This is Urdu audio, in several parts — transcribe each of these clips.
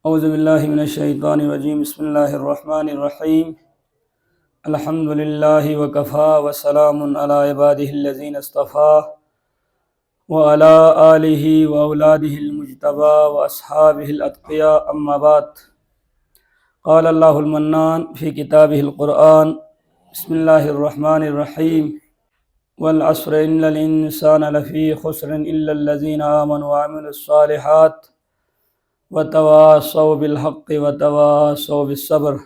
اعوذ باللہ من الشیطان الرجیم بسم اللہ الرحمن الرحیم الحمد للہ وکفا وسلام علی عبادہ الذین اصطفیٰ وعلی آلہ واولادہ المجتبیٰ واصحابہ الاتقیاء اما بعد قال اللہ المنان فی کتابہ القرآن بسم اللہ الرحمن الرحیم والعصر ان الانسان لفی خسر الا الذین آمنوا وعملوا الصالحات وتواصوا بالحق وتواصوا بالصبر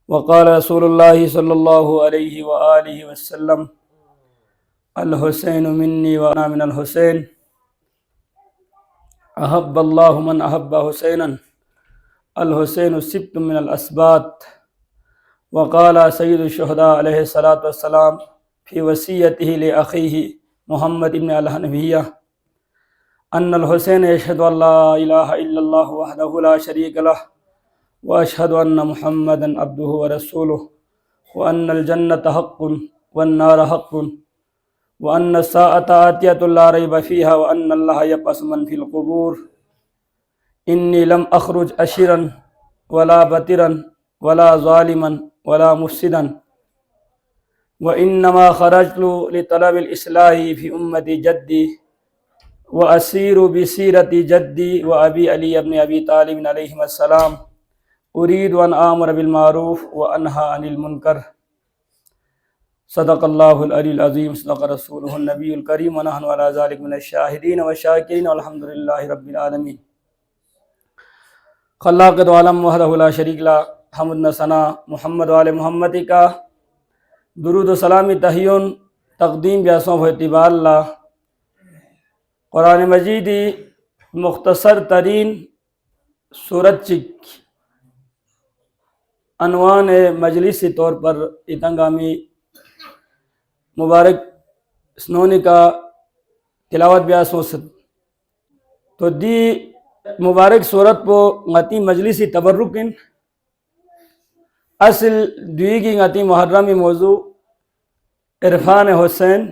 وقال رسول اللہ صلی اللہ علیہ وآلہ وسلم الحسین منی وانا من الحسین احب اللہ من احب حسینا الحسین سبت من الاسباط وقال سید الشہداء علیہ الصلاۃ والسلام فی وصیتہ لأخیہ محمد ابن الحنفیہ ان الحسین یشہد ان لا الہ الا اللہ وحدہ لا شریک لہ واشہد ان محمدا عبدہ ورسولہ وان الجنۃ حق والنار حق وان الساعۃ آتیۃ لا ریب فیہا وان اللہ یبعث من فی القبور انی لم اخرج اشرا ولا بطرا ولا ظالما ولا مفسدا وانما خرجت لطلب الاصلاح فی امتی جدی وأسير بسيرة جدي وأبي علي بن أبي طالب عليهم السلام أريد أن آمر بالمعروف وأنهى عن المنكر صدق الله العلي العظيم صدق رسوله النبي الكريم ونحن على ذلك من الشاهدين والشاكرين والحمد لله رب العالمين خلاق دو عالم وحدہ لا شریک لا حمد ثنا محمد وآل محمد کا درود و سلامی تحیون تقدیم بیاسوں و اعتبار اللہ قرآن مجیدی مختصر ترین صورت چک عنوان مجلسی طور پر اتنگامی مبارک سنونی کا تلاوت بیاسوں سے تو دی مبارک صورت پو غتی مجلسی تبرکن اصل دویگی غتی محرمی موضوع عرفان حسین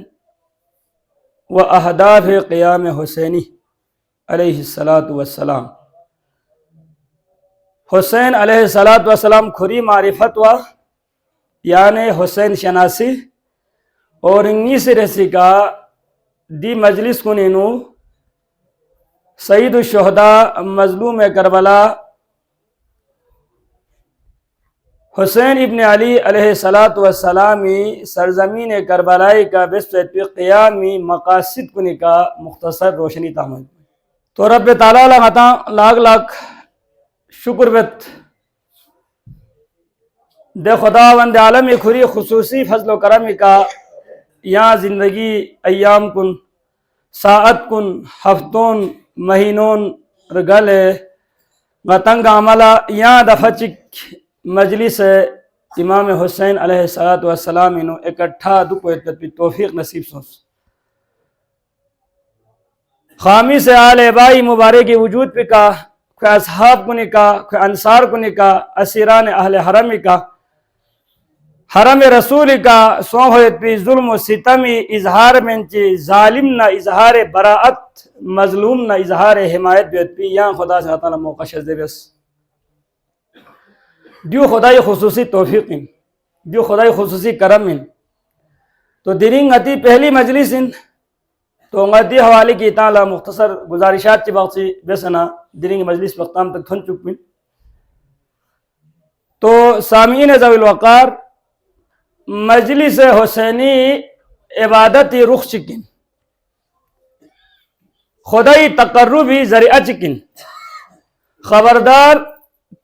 و اہداف قیام حسینی علیہ السلام حسین علیہ السلام کھری معرفت و یعنی حسین شناسی اور انگیس رسی کا دی مجلس کنینو سید الشہداء مظلوم کربلا حسین ابن علی علیہ السلامی سرزمین کربلائی کا بسط قیامی مقاصد کنی کا مختصر روشنی تامل تو رب تعالیٰ لغتا لاکھ لاکھ شکر بت دے خدا وند عالمی کھری خصوصی فضل و کرم کا یہاں زندگی ایام کن ساعت کن ہفتون مہینون رگل غتنگ عملہ یہاں دفچک مجلس امام حسین علیہ السلام انہوں اکٹھا دکھوئے توفیق نصیب سوس خامی سے آل بائی مبارکی وجود پہ کا کوئی اصحاب کو نکا کوئی انصار کو نکا اسیران اہل حرم کا حرم رسول کا سو ہوئیت پی ظلم و ستمی اظہار منچی ظالم نہ اظہار براعت مظلوم نہ اظہار حمایت بیت پی یہاں خدا سے تعالیٰ موقع شزدے بس دیو خدای خصوصی توفیق ان دیو خدای خصوصی کرم ان تو دیننگ غتی پہلی مجلس ان تو غتی حوالی کی تعالیٰ مختصر گزارشات چی باقی بیسنا دیننگ مجلس وقتام تک تھن چک من تو سامعین ذوی الوقار مجلس حسینی عبادتی رخ چکن خدای تقربی ذریعہ چکن خبردار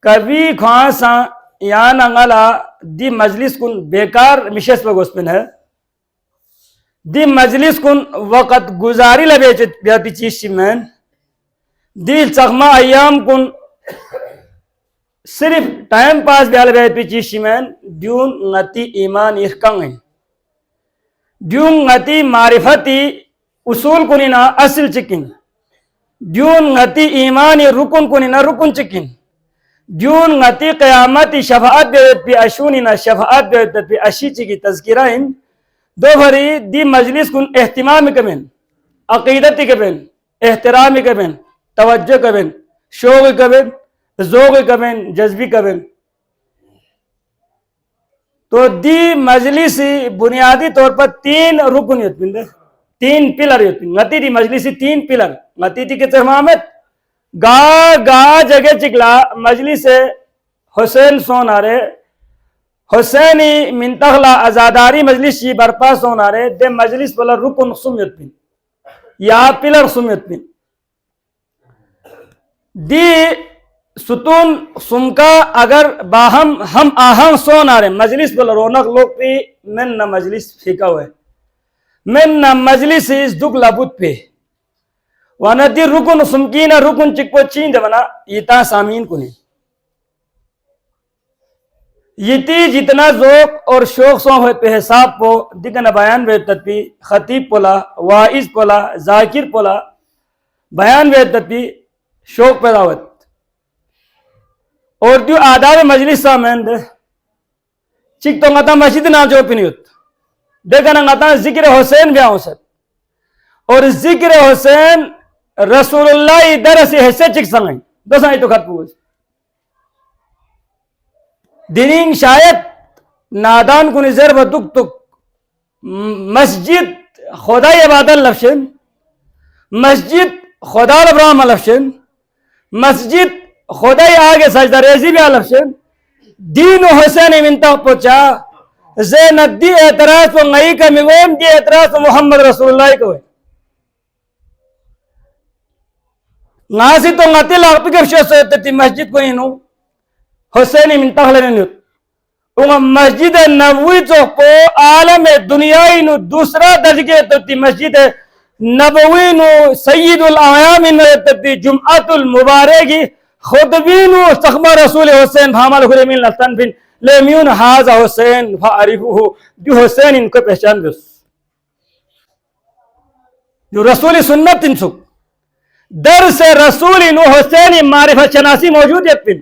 کبھی خواہاں یا ننگلا دی مجلس کن بیکار مشیس پہ گوسپن ہے دی مجلس کن وقت گزاری لبے بیاتی چیز چیمین دی چخمہ ایام کن صرف ٹائم پاس بیال بیاتی چیز چیمین دیون غتی ایمان احکام ہیں دیون غتی معرفتی اصول کنینا اصل چکن دیون غتی ایمانی رکن کنینا رکن چکن دیون غتی قیامتی شفاعت بیت پی اشونی نا شفاعت بیت پی اشیچی کی تذکرہ ہیں دو بھری دی مجلس کن احتمام کبین عقیدتی کبین احترام کبین توجہ کبین شوق کبین ذوق کبن جذبی کبن تو دی مجلسی بنیادی طور پر 3 رکن یتمند 3 پلر یتمند غتی دی مجلسی 3 پلر غتی دی کے تمامت گا جگہ چکلا مجلس حسین سونارے حسینی منتخلا ازاداری مجلس شی برپا سونارے دے مجلس پلا رکن سمیت پین یا پلر سمیت پین دی ستون سمکا اگر باہم ہم آہم سونارے مجلس پلا رونق لوگ پی من نہ مجلس پھیکا ہوئے من نہ مجلس اس دک لابد پہ وانا دی رکن سمکینا رکن چکپو چین دے ونا یہ سامین کو نہیں یہ جتنا ذوق اور شوق سو ہوئے پہ حساب پو دیکھنا بیان بے تدپی خطیب پولا واعظ پولا ذاکر پولا بیان بے تدپی شوق پیدا ہوئے اور دیو آداب مجلس سامین دے چک تو ngata مسجد نام جو پینیوت دیکھنا ngata ذکر حسین بیاں ہوسد اور ذکر حسین رسول اللہ درس حصے چک سنگیں دو سائیں تو خط پوچھ دینین شاید نادان کو نظر و دک تک مسجد خدای عبادت لفشن مسجد خدا ابراہم لفشن مسجد خدای آگے سجدہ ریزی بھی لفشن دین و حسین منتخ پوچھا زینت دی اعتراض و نئی کا مگوم دی اعتراض و محمد رسول اللہ کو ہے ناسی تو نتی لاغتی کفشو سویتے تھی مسجد کو انہوں حسینی منتخ لنیوت انہا مسجد نبوی تو کو عالم دنیای نو دوسرا درجے تو تی مسجد نبوی نو سید العیام نو تی جمعت المبارکی خطبی نو سخمہ رسول حسین بھامل خرمین لطن بن لیمیون حاضر حسین فعریفوہو جو حسین ان کو پہچان بیس جو رسول سنت انسو درس رسول نو حسین معرفت شناسی موجود ہے پن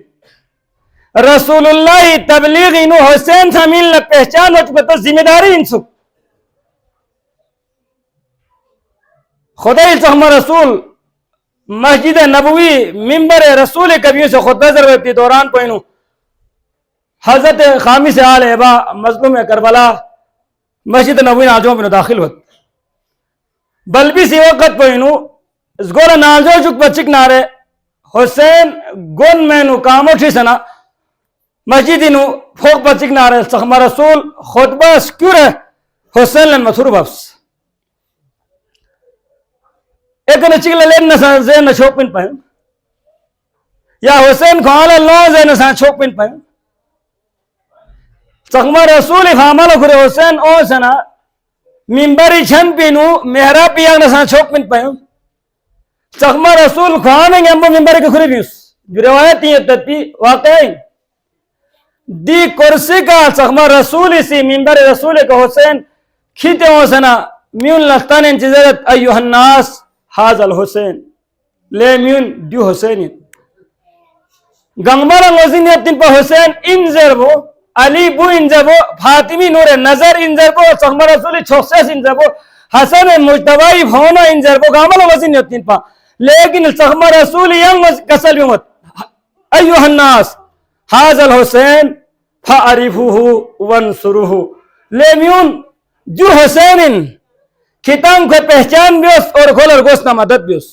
رسول اللہ تبلیغ انو حسین سامین نے پہچان ہو چکے تو ذمہ داری انسو خدای سخمہ رسول مسجد نبوی ممبر رسول کبیوں سے خطبہ ضرورتی دوران پہنو حضرت خامی سے آل عبا مظلوم کربلا مسجد نبوی ناجوں میں داخل ہوت بلبی سی وقت پہنو اس گولا نازو چک بچک نارے حسین گن میں نو کامو ٹھی سنا مسجدی نو فوق بچک نارے سخمہ رسول خطبہ سکیور ہے حسین لن مطور بفس ایک نچک لین نسان زین نشوک پن پہن یا حسین کھوالا اللہ زین نسان چھوک پن پہن سخمہ رسول فامل کھرے حسین او سنا ممبری چھن پینو محراب پیاگ نسان چھوک پن پہن سخمہ رسول کھوانے گے ہم ممبری کے کھرے بیس جو روایت یہ تدپی واقعی دی کرسی کا سخمہ رسول اسی ممبر رسول کا حسین کھیتے ہو سنا میون لختان انتظارت ایوہ الناس حاضر الحسین لے میون دیو حسین گنگمارا موزین یتن پا حسین انزر بو علی بو انزر بو فاطمی نور نظر انزر بو سخمہ رسول چھوکسیس انزر بو حسن مجتبائی بھونا انزر بو گامالا موزین یتن پا لیکن سخمہ رسول ینگ کسل بیمت ایوہ الناس حاضر الحسین فعریفوہو ونصروہو لے میون جو حسین کتاب کو پہچان بیوس اور کھولر گوشنا مدد بیوس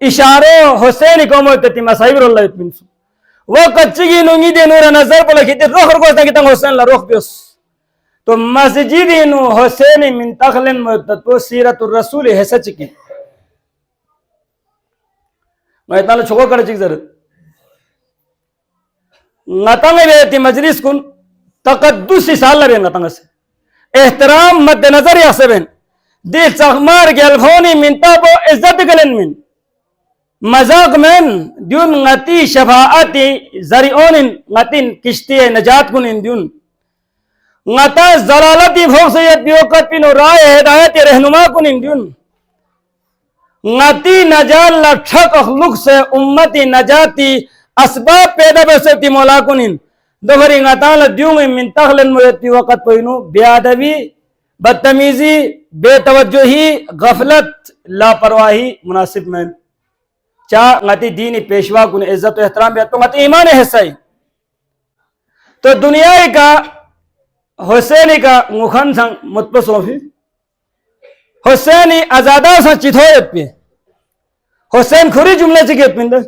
اشارو حسین کو موتتی مسائب اللہ اتمنسو وقت چگی نونگی دے نور نظر پلا کھیتے روح گوشنا کتاب حسین اللہ روح بیوس تو مسجدی نو حسین منتخلن موتتو سیرت الرسول حسد چکی میں اتنا چھوکو کرے چک ضرورت نتنگ بیتی مجلس کن تقدسی سال لبین نتنگ سے احترام مد نظر یا سبین دل سخمار گلفونی من تابو عزت گلن من مذاق من دیون نتی شفاعتی ذریعون نتی کشتی نجات کنن دیون نتا ضلالتی بھوک سید بیوقت پینو رائے ہدایت رہنما کنن دیون نتی نجال لٹھک اخلق سے امتی نجاتی اسباب پیدا بسیتی مولا کنن دوہری نتال دیون من تخلن مویتی وقت پینو بیادبی بدتمیزی بے توجہی غفلت لاپرواہی مناسب میں چا غتی دینی پیشوا کن عزت و احترام بیت تو غتی ایمان حصہ ہی تو دنیا کا حسینی کا مخن سنگ متپسوں فی حسینی ازادہ سن چتھویت پی حسین کھوری جملے چکیت پندر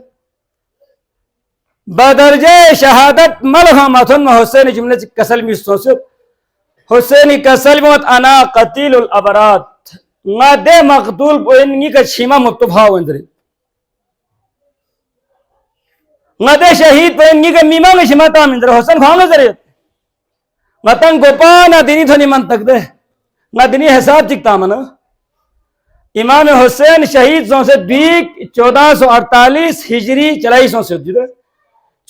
بدرجہ شہادت ملغا ماتھن میں حسینی جملے چک کسل میں سوسیت حسینی کسل موت انا قتیل الابرات نا دے مقتول پو انگی کا شیمہ متبھاو اندری نا دے شہید پو انگی کا میمہ میں شیمہ تام اندر حسین کھاؤں نظریت نا تنگ گوپا نا دینی تھونی منطق دے نا دینی حساب چکتا منا امام حسین شہید سو سے 1448 ہجری چلائی سو سے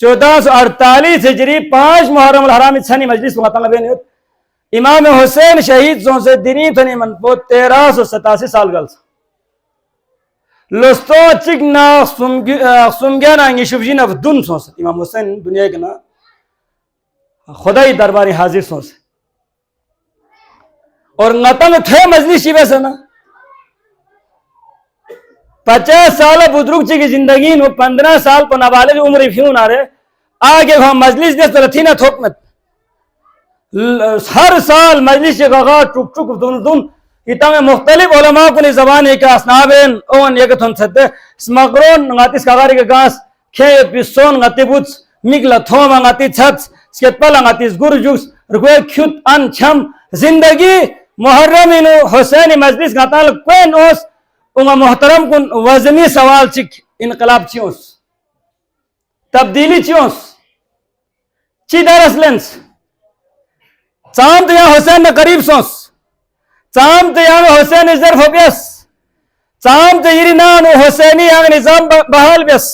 1448 ہجری 5 محرم الحرام چھنی مجلس کو مطلب ہے امام حسین شہید سو سے دینی تھنی من پو 1387 سال گل لستو چک نا سمگیا نا انگی شفجی نا دن سو سے امام حسین دنیا کے نا خدای درباری حاضر سو سے اور نتنگ تھے مجلس شیوے سے نا 50 سال بزرگ چی کی زندگی نو 15 سال پا نابالغ عمری فیون آرے آگے وہاں مجلس دے تو رتھینا تھوکمت ہر سال مجلس چی گاگا ٹک ٹک دن دن اتنا میں مختلف علماء کو نی زبانی کا اسنابین اون یک تھن چھتے سمگرون نگاتیس کاغاری کے گاس کھیت پیسون نگاتی بوچ مگلا تھوما نگاتی چھت سکت پلا نگاتیس گرجوس رکوے کھوت ان چھم زندگی محرمینو حسینی مجلس گاتال کوئن اوس انگا محترم کن وزنی سوال چک انقلاب چیونس تبدیلی چیونس چی درس لنس چاند یا حسین نا قریب سونس چاند یا حسین ظرف ہو بیس چاند یری نانو حسینی یا نظام بحال بیس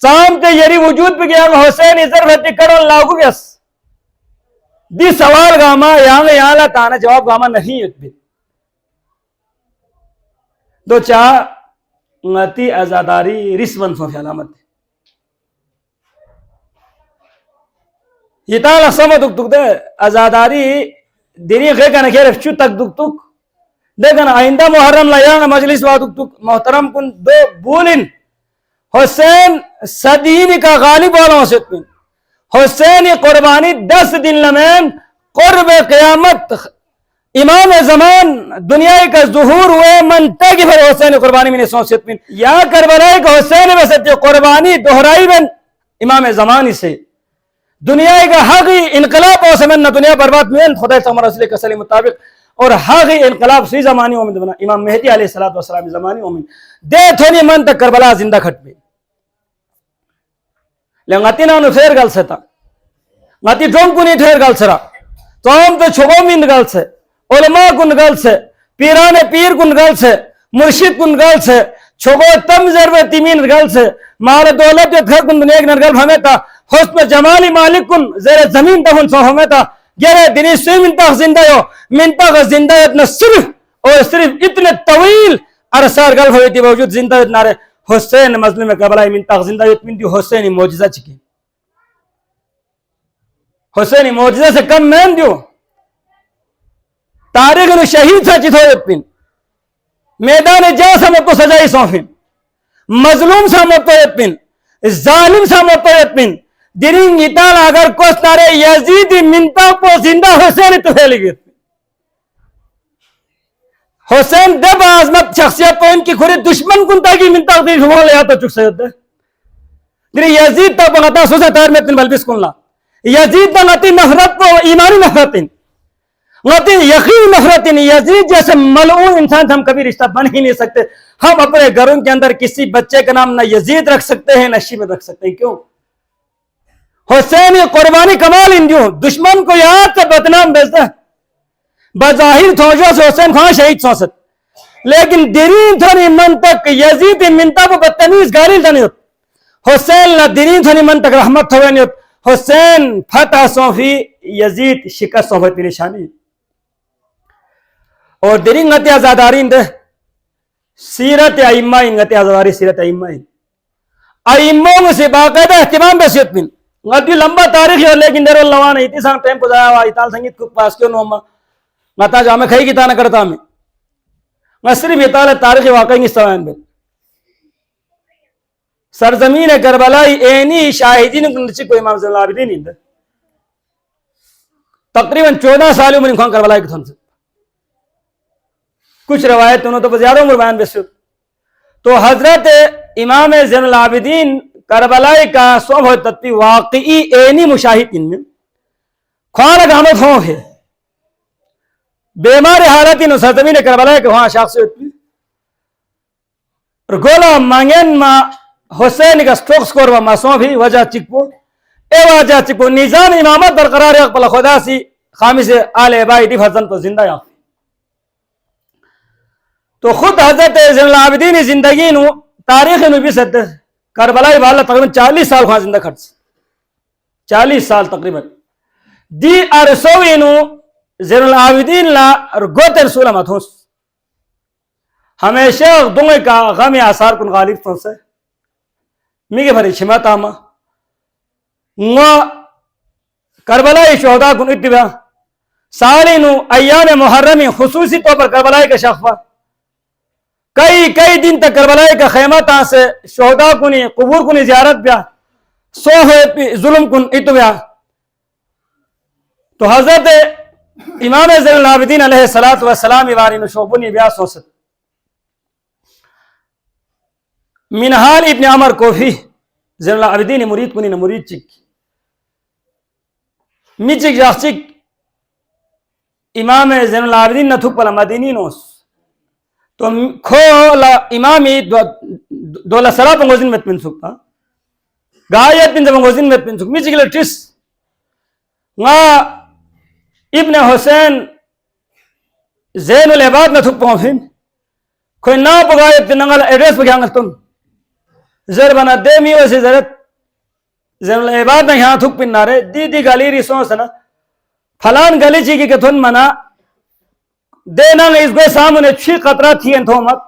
چاند یری وجود پہ گیا حسینی ظرف ٹکڑوں لاغو بیس دی سوال گاما یا لا تانا جواب گاما نہیں اتبی دو چاہ نتی ازاداری رسون سو فی علامت یہ تالا سمت دک دک دے ازاداری دینی غیر کا نکھیر افچو تک دک دک دیکھنا آئندہ محرم لائیاں مجلس وا دک دک محترم کن دو بولن حسین صدین کا غالب والا حسین پن حسین قربانی 10 دن لمن قرب قیامت امام زمان دنیا کا ظہور ہوئے منتقی پر حسین قربانی میں نے سوچت من یا کربلائی کا حسین بسطی قربانی دہرائی من امام زمانی سے دنیا کا حقی انقلاب ہو سمن نہ دنیا برباد میں خدا تعالی رسول کے صلی مطابق اور حقی انقلاب سی زمانی اومن بنا امام مہدی علیہ السلام زمانی اومن دے تھونی من تک کربلا زندہ کھٹ پہ لنگاتی نانو پھر گل ستا غاتی ڈوم کو نہیں ٹھیر گل سرا تو ہم تو چھگو مند گل سے علماء کن گل سے پیران پیر کن گل سے مرشد کن گل سے چھگو تم ضرورت تیمین گل سے مال دولت جو گھر کن دنیا ایک نرگل ہمیں تا حسن جمالی مالک کن زیر زمین تہن سو ہمیں تا گرے دنی سوی منتاق زندہ ہو منتاق زندہ اتنا صرف اور صرف اتنے طویل عرصار گل ہوئی تھی باوجود زندہ اتنا رہے حسین مظلوم قبلائی منتاق زندہ اتمین دی حسینی معجزہ چکی حسینی معجزہ سے کم مین دیو تاریخ نو شہید سا چیت ہوئے پن میدان جا سا مکو سجائی سوفن مظلوم سا مکو پن ظالم سا مکو پن درین اتال اگر کوس نارے یزید منتا کو زندہ حسین تو پھیل گئے حسین دب عظمت شخصیت کو ان کی کھوری دشمن کنتا کی منتا دیر شمال لیا تو چک سید دے دری یزید تا بغتا سوسے تیر میں تن بلبس کن لا یزید تا نتی نفرت کو ایمانی نفرتن نتی یقین نفرتن یزید جیسے ملعون انسان ہم کبھی رشتہ بن ہی نہیں سکتے ہم اپنے گھروں کے اندر کسی بچے کا نام نہ یزید رکھ سکتے ہیں نہ شیب رکھ سکتے ہیں کیوں حسین قربانی کمال اندیوں دشمن کو یاد سے بدنام بیچتا ہے بظاہر توجہ سے حسین خان شہید سوست لیکن دینی تھوڑی من تک یزید منتا کو بدتمیز گالی تھا نہیں ہوت حسین نہ دینی تھوڑی من تک رحمت ہوئے نہیں ہوت حسین فتح صوفی یزید شکست صوفی کی نشانی اور دینی نتی ازاداری اندے سیرت ائمہ نتی ازاداری سیرت ائمہ ائموں سے باقاعدہ اہتمام بسیت من نتی لمبا تاریخ ہے لیکن دیر اللہ وانا ایتی سان ٹائم کو ضائع ہوا ایتال سنگیت کو پاس کیوں نوما نتا جا میں کھائی کی تانا کرتا میں صرف ایتال تاریخ واقعی اس طرح بے سرزمین کربلائی اینی شاہدین کو امام زین العابدین اندر تقریباً 14 سال عمر خان کربلائی کے تھن سے کچھ روایت انہوں تو زیادہ عمر بیان بیسے تو حضرت امام زین العابدین کربلائی کا سوم ہوئی تطبی واقعی اینی مشاہد ان میں خوانا گامت ہوں ہے بیمار حالت انہوں سرزمین کربلائی کے وہاں شاخ سے ہوتی گولا مانگین ما حسین کا سٹروک سکور و ماسوں بھی وجہ چکپو اے وجہ چکپو نظام امامت برقرار اقبال خدا سی خامس آل عبائی دی فرزن تو زندہ یا تو خود حضرت زین العابدین زندگی نو تاریخ نو بھی سکتے کربلائی والا تقریباً 40 سال خواہ زندہ کھڑ سے 40 سال تقریباً دی ارسوی نو زین العابدین لا گوت رسول متھوس ہمیشہ دونگے کا غم آثار کن غالب تھون سے میگے بھری چھمت آما کربلائی شہداء کن اتباع سالی نو ایام محرمی خصوصی طور پر کربلائی کا شخفہ کئی دن تک کربلائی کا خیمت آن سے شہداء کنی قبور کنی زیارت بیا سوہ ظلم کن اتباع تو حضرت امام زین العابدین علیہ السلام واری نو شعبونی بیا سوست منحال ابن عمر کوفی زین العابدین مرید کنی نہ مرید چک می چک جاخ چک امام زین العابدین نہ تھک پلا مدینی نوس تو کھولا امامی دولا سرا پنگوزین مت پن سکتا گایت پن پنگوزین مت پن سکتا می چک لٹس ابن حسین زین العباد نہ تھک پنگوزین کوئی نا پگایت پن نگل ایڈریس پگیانگل تم زر بنا دے میو سے زرت زین العباد نہ یہاں تھک پن نارے دی گالی ری سو سنا پھلان گلی چی کی کتھن منا دے نہ اس گوے سامنے چھی قطرہ تھی انتو مت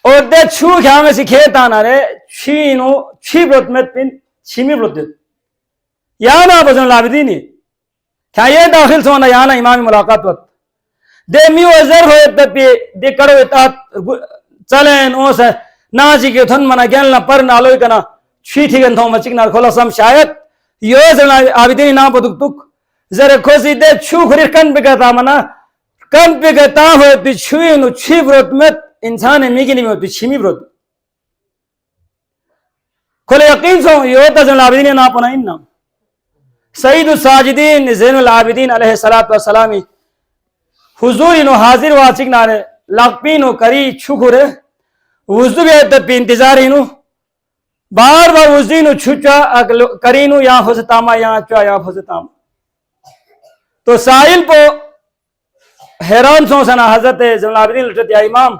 اور دے چھو کیا میں سی کھیت آنا رے چھی بروت مت پن چھیمی بروت دیت یانا بزن العابدینی کیا یہ داخل سونا یانا امامی ملاقات وقت دے میو ازر ہوئے پی دے کرو اتات چلین اوس ہے نا جی کے تھن منا گیل نہ پر نالوئی کنا چھی تھی گن تھو مچک نار کھولا سم شاید یہ زن العابدینی نا پتک تک زر کھوسی دے چھو خریر کن بگتا منا کن بگتا ہوئے پی چھوئی نو چھی بروت مت انسان میگی نہیں ہوتی چھیمی بروت کھولے یقین سو یہ ہوتا زن العابدینی نا پنا اننا سید الساجدین زین العابدین علیہ السلام حضوری نو حاضر واسک نارے لقپی نو کری چھو خورے وزدو بیت پی انتظاری نو بار وزدی نو چھوچا کری نو یا حضتاما یا چوا یا حضتاما تو سائل پو حیران سو سنا حضرت زین العابدین لٹت یا امام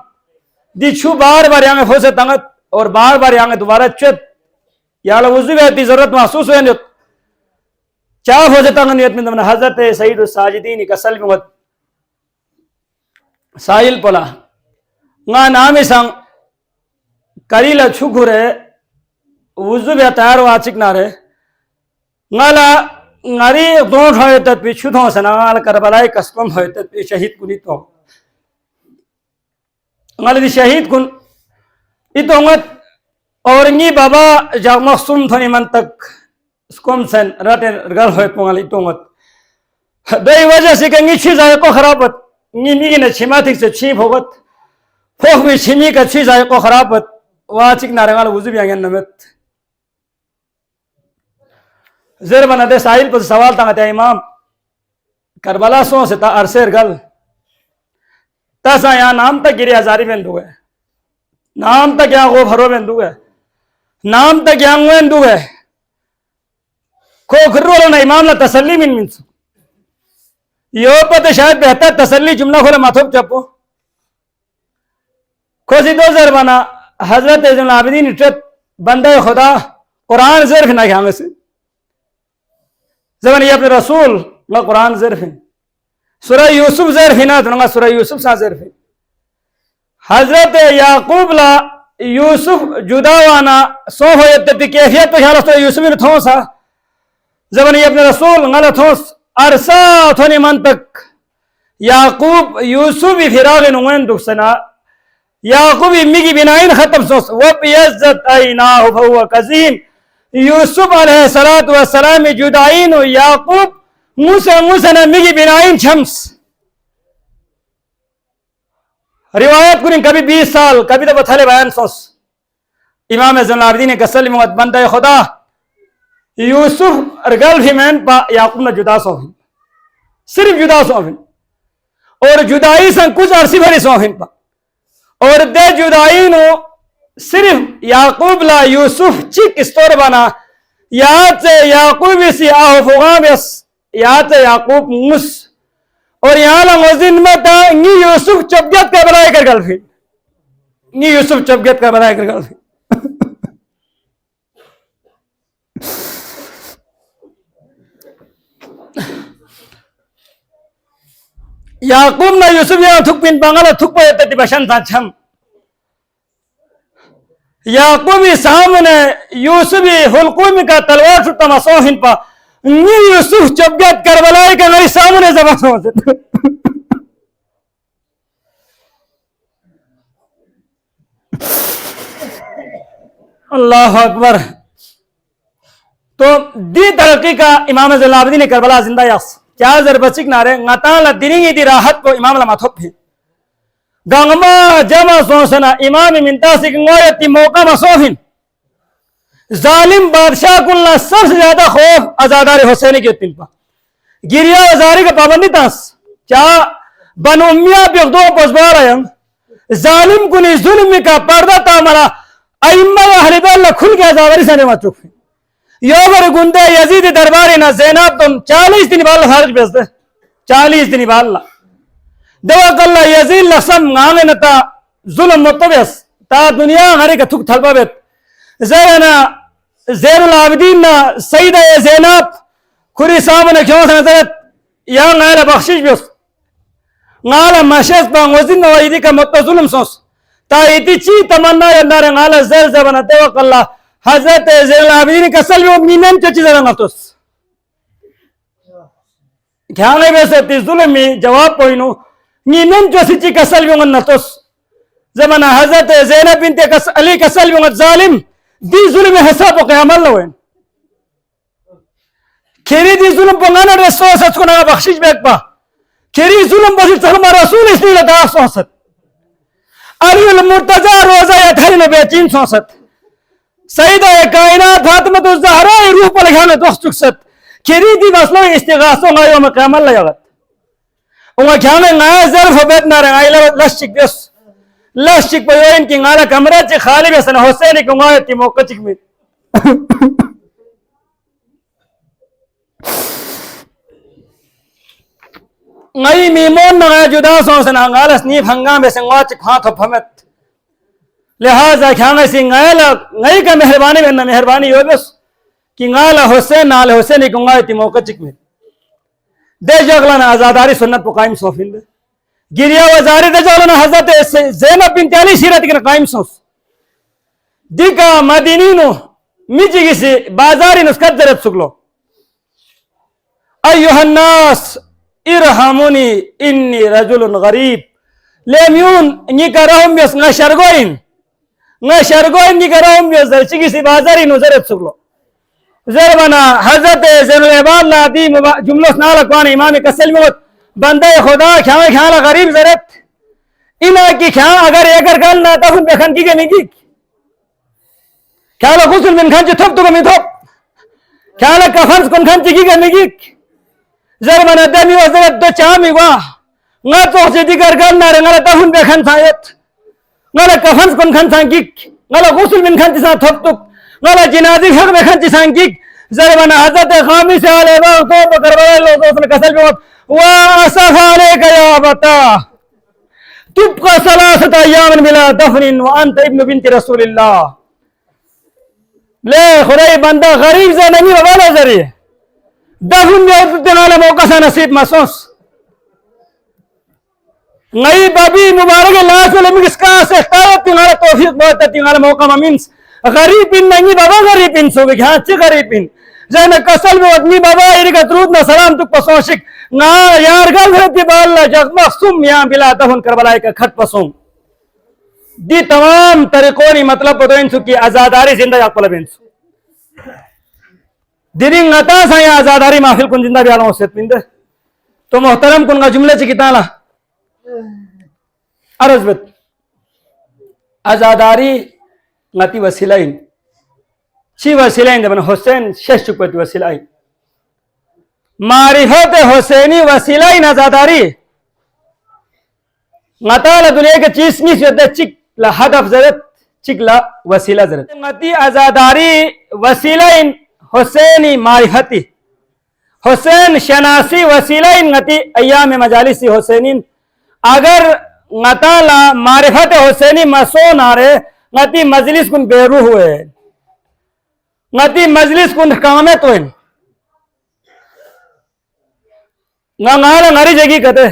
دی چھو بار یہاں حضتانگت اور بار یہاں دوبارہ چت یا وزدو بیت پی ضرورت محسوس ہوئے نیت چاہ حضتانگت نیت میں حضرت سید الساجدین کا سلم وقت سائل پولا نا نامی سنگ کریلا چھکو رہے وزو بیا تیار واچک نارے نالا ناری دونٹ ہوئے تت پی چھتوں سے نالا کربلائی کسکم ہوئے تت پی شہید کنی تو نالا دی شہید کن اتو انگت اورنگی بابا جاگ مخصوم تھونی من تک سکم سن راتے رگل ہوئے پونگل اتو انگت دوئی وجہ سے کنگی چیز آئے کو خرابت نیمی نے چھما تک سے چھیپ ہوگت پوخ میں چھمی کا چیز آئے کو خرابت واچک نارنگال وضو بھی آگین نمت زیر بنا دے سائل پر سوال تانگتے ہیں امام کربلا سو سے تا عرصیر گل تاسا یہاں نام تک گری ہزاری بندو ہے نام تک یہاں غوب ہرو بندو ہے نام تک یہاں غویندو ہے کھو گھر رولا نا امام لا تسلی من منسو یہ پتہ شاید بہتر تسلی جملہ کھولا ماتھوب چپو کھوسی دو زر بنا حضرت زین العابدین اٹھت بندہ خدا قرآن ظرف نہ گیا میں سے زبان یہ اپنے رسول نہ قرآن ظرف ہے سورہ یوسف ظرف نہ تو سورہ یوسف سا ظرف ہے حضرت یعقوب لا یوسف جدا وانا سو ہوئے تبی کیفیت پہ خیال سورہ یوسف نے تھوں سا زبان یہ اپنے رسول نہ تھوس عرصہ تھونی من تک یعقوب یوسف بھی فراغ نوین دکھ سنا یعقوبی میگی بنائن ختم سوس وبیزت عیناہ فہو کظیم یوسف علیہ السلام جدائین و یعقوب موسیٰ میگی بنائن چھمس روایت کریں کبھی 20 سال کبھی تو بتھلے بیان سوس امام زین العابدین کا سلم بندہ خدا یوسف گرل فیمین پا یعقوب نے جدا سوہن صرف جدا سوہن اور جدائی سن کچھ عرصی بھری سوہن پا اور دے جدائی نو صرف یعقوب لا یوسف چک استور بنا یاد سے یعقوب اسی آہو فغام اس یاد سے یعقوب مس اور یہاں لنگوزین میں تا نی یوسف چبگت کا بلائے کر گل فی نی یوسف چبگت کا بلائے کر گل فی یعقوب نہ یوسف یہاں تھک پین پانگالا تھک پہ تی بشن تھا چھم یعقوبی سامنے یوسفی حلقومی کا تلوار چھتا مسوہن پا نی یوسف چبگت کربلائی کا نئی سامنے زبان سوچتا اللہ اکبر تو دی ترقی کا امام زین العابدین کربلا زندہ یاس کیا زر بچک نارے نتالا دینی دی راحت کو امام لما تھوپ ہے گنگما جمع سوسنا امام منتاسی کنگویتی موقع مسوہن ظالم بادشاہ کلنا سب سے زیادہ خوف ازادار حسینی کی اتن پا گریا وزاری کا پابندی تاس کیا بن امیہ بیخدو پسبار آئیم ظالم کنی ظلم کا پردہ تامرا ائمہ و اہل بیت اللہ کھل کے ازاداری سے نمات چک ہیں یوگر گندے یزید درباری نا زینب تم 40 دن بالا خارج بیس دے 40 دن بالا دوک اللہ یزید لسم غامے نتا ظلم مطبیس تا دنیا غری کا تھک تھلبا بیت زینا زین العابدین نا سیدہ زینب کھری صاحب نے کیوں سے نظرت یا غیر بخشش بیس غالا مشیز پا وزن و ایدی کا مطب ظلم سوس تا ایتی چی تمنا یندار غالا زیر زبنا دوک اللہ حضرت زین العابدین کا سلوی امینن چو چیز رنگتوس کیا نہیں بیسے تی ظلمی جواب پوئنو نینن چو سچی کا سلوی امینتوس زمانہ حضرت زینب بنت علی کا سلوی امینت ظالم دی ظلم حساب و قیام اللہ ہوئن کھیری دی ظلم پنگانا رسو ست کو نگا بخشش بیک پا کھیری ظلم بسیط سلم رسول اس لیے لگا سوست علی المرتضی روزہ یا تھری نبی چین سوست سیدہ کائنات فاطمہ الزہرا روح پر لگانے دوست چکست کھیری دی مسئلہ استغاثوں گا یوم قیام اللہ یغت انگا کھانے نایا ظرف بیت نارے آئی لشک بیس لشک بیوین کی نالا کمرہ چی خالی بیسن حسینی کو نگایتی موقع چک میں نئی میمون نگایا جدا سوسن انگالس نیف ہنگام بیسن نگایا چک ہاتھ پھمت لہذا کھانے سی نئی کا مہربانی بیننا مہربانی ہو بس کہ نالا حسین نال حسینی کو نگایتی موقع چک میں دے جگلانا ازاداری سنت پو قائم سوفین دے گریا وزاری دے جگلانا حضرت زینب بنت علی سیرت کے قائم سوس دیکھا مدینینو میچی کسی بازاری نسکت درد سکلو ایوہ الناس ارحمونی انی رجل غریب لیمیون نیکا رہم بیس نشرگوین نیکا رہم بیس درچی کسی بازاری نزرد سکلو زربنا حضرت زین العباد اللہ دی جملہ سنالکوان امام کسل موت بندہ خدا کھانا غریب زرد انہا کی کھانا اگر ایکر کرنا تفن بے کی گمی کی کھانا غسل من کھانچی تھوپ تو کمی تھوپ کھانا کفنس کن کھانچی کی گمی کی زربنا دمی وزرد دو چامی واہ نا توخچی دیگر کرنا رہے نا تفن بے سایت نا کفنس کن کھانچی کی نا غسل من کھانچی سا تھوپ تو نا جنازی حق میں کھانچی سانگی زربنا حضرت خامی سے آلے باغ تو بکربائی اللہ دوسرے کسل موت وَأَسَفَ عَلَيْكَ يَا بَتَا تُبْقَ ثَلَاثَةَ أَيَّامٍ بِلَا دَفْنٍ وَأَنْتَ ابن بنت رسول اللہ لے خدای بندہ غریب سے نہیں بوالا ذریعے دفن جو تنالا موقع سا نصیب محسوس نئی بابی مبارک اللہ صلی اللہ علیہ وسلم سے اختارت تنالا توفیق بہت تنالا موقع ممینس غریب ان نہیں بابا غریب ان سو گئی ہاں چی غریب ان زین کسل میں اتنی بابا ایری کا درود نہ سلام تک پسوشک نا یار گل رہتی با اللہ جگ مخصوم یہاں بلا دفن کربلائی کا کھٹ پسوم دی تمام طریقوں نی مطلب پتو انسو کی ازاداری زندہ یا پلب انسو دیدی غطا سا یا ازاداری محفل کن زندہ بیالوں سے پندے تو محترم کن گا جملے چی کتالا عرض بت ازاداری غطی وسیلائن چی وسیلائن دے بنا حسین شش چکوتی وسیلائن معرفت حسینی وسیلائن ازاداری غطالا دنیا کے چیز نہیں سویدے چک لا هدف زرت چک لا وسیلہ زرت غطی ازاداری وسیلائن حسینی معرفتی حسین شناسی وسیلائن غطی ایام مجالسی حسینین اگر غطالا معرفت حسینی مسون آرے غطی مجلس کن بے روح ہوئے غطی مجلس کن کامت ہوئے غالا ناری جگی کہتے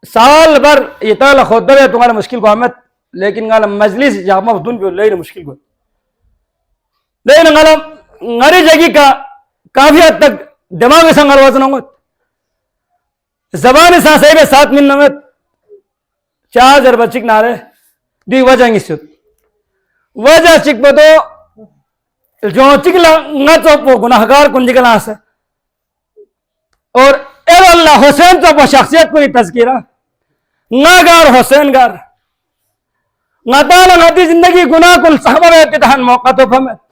سال بھر یہ تعالی خود دے تمہارا مشکل کو آمد لیکن غالا مجلس جامع دن بھی لئے مشکل کو لیکن غالا ناری جگی کا کافی حد تک دماغ سنگل وزن ہوگا زبان سانسے بے 7 من نمت 4000 بچک نارے دی وجہ نگی سیت وجہ چک بدو جو چکلا نچو پو گناہگار کن جگل آسا اور اے اللہ حسین تو پو شخصیت کو نہیں تذکیرہ ناگار حسین گار نتالا نتی زندگی گناہ کن صحبہ بیتی تحن موقع تو پھمت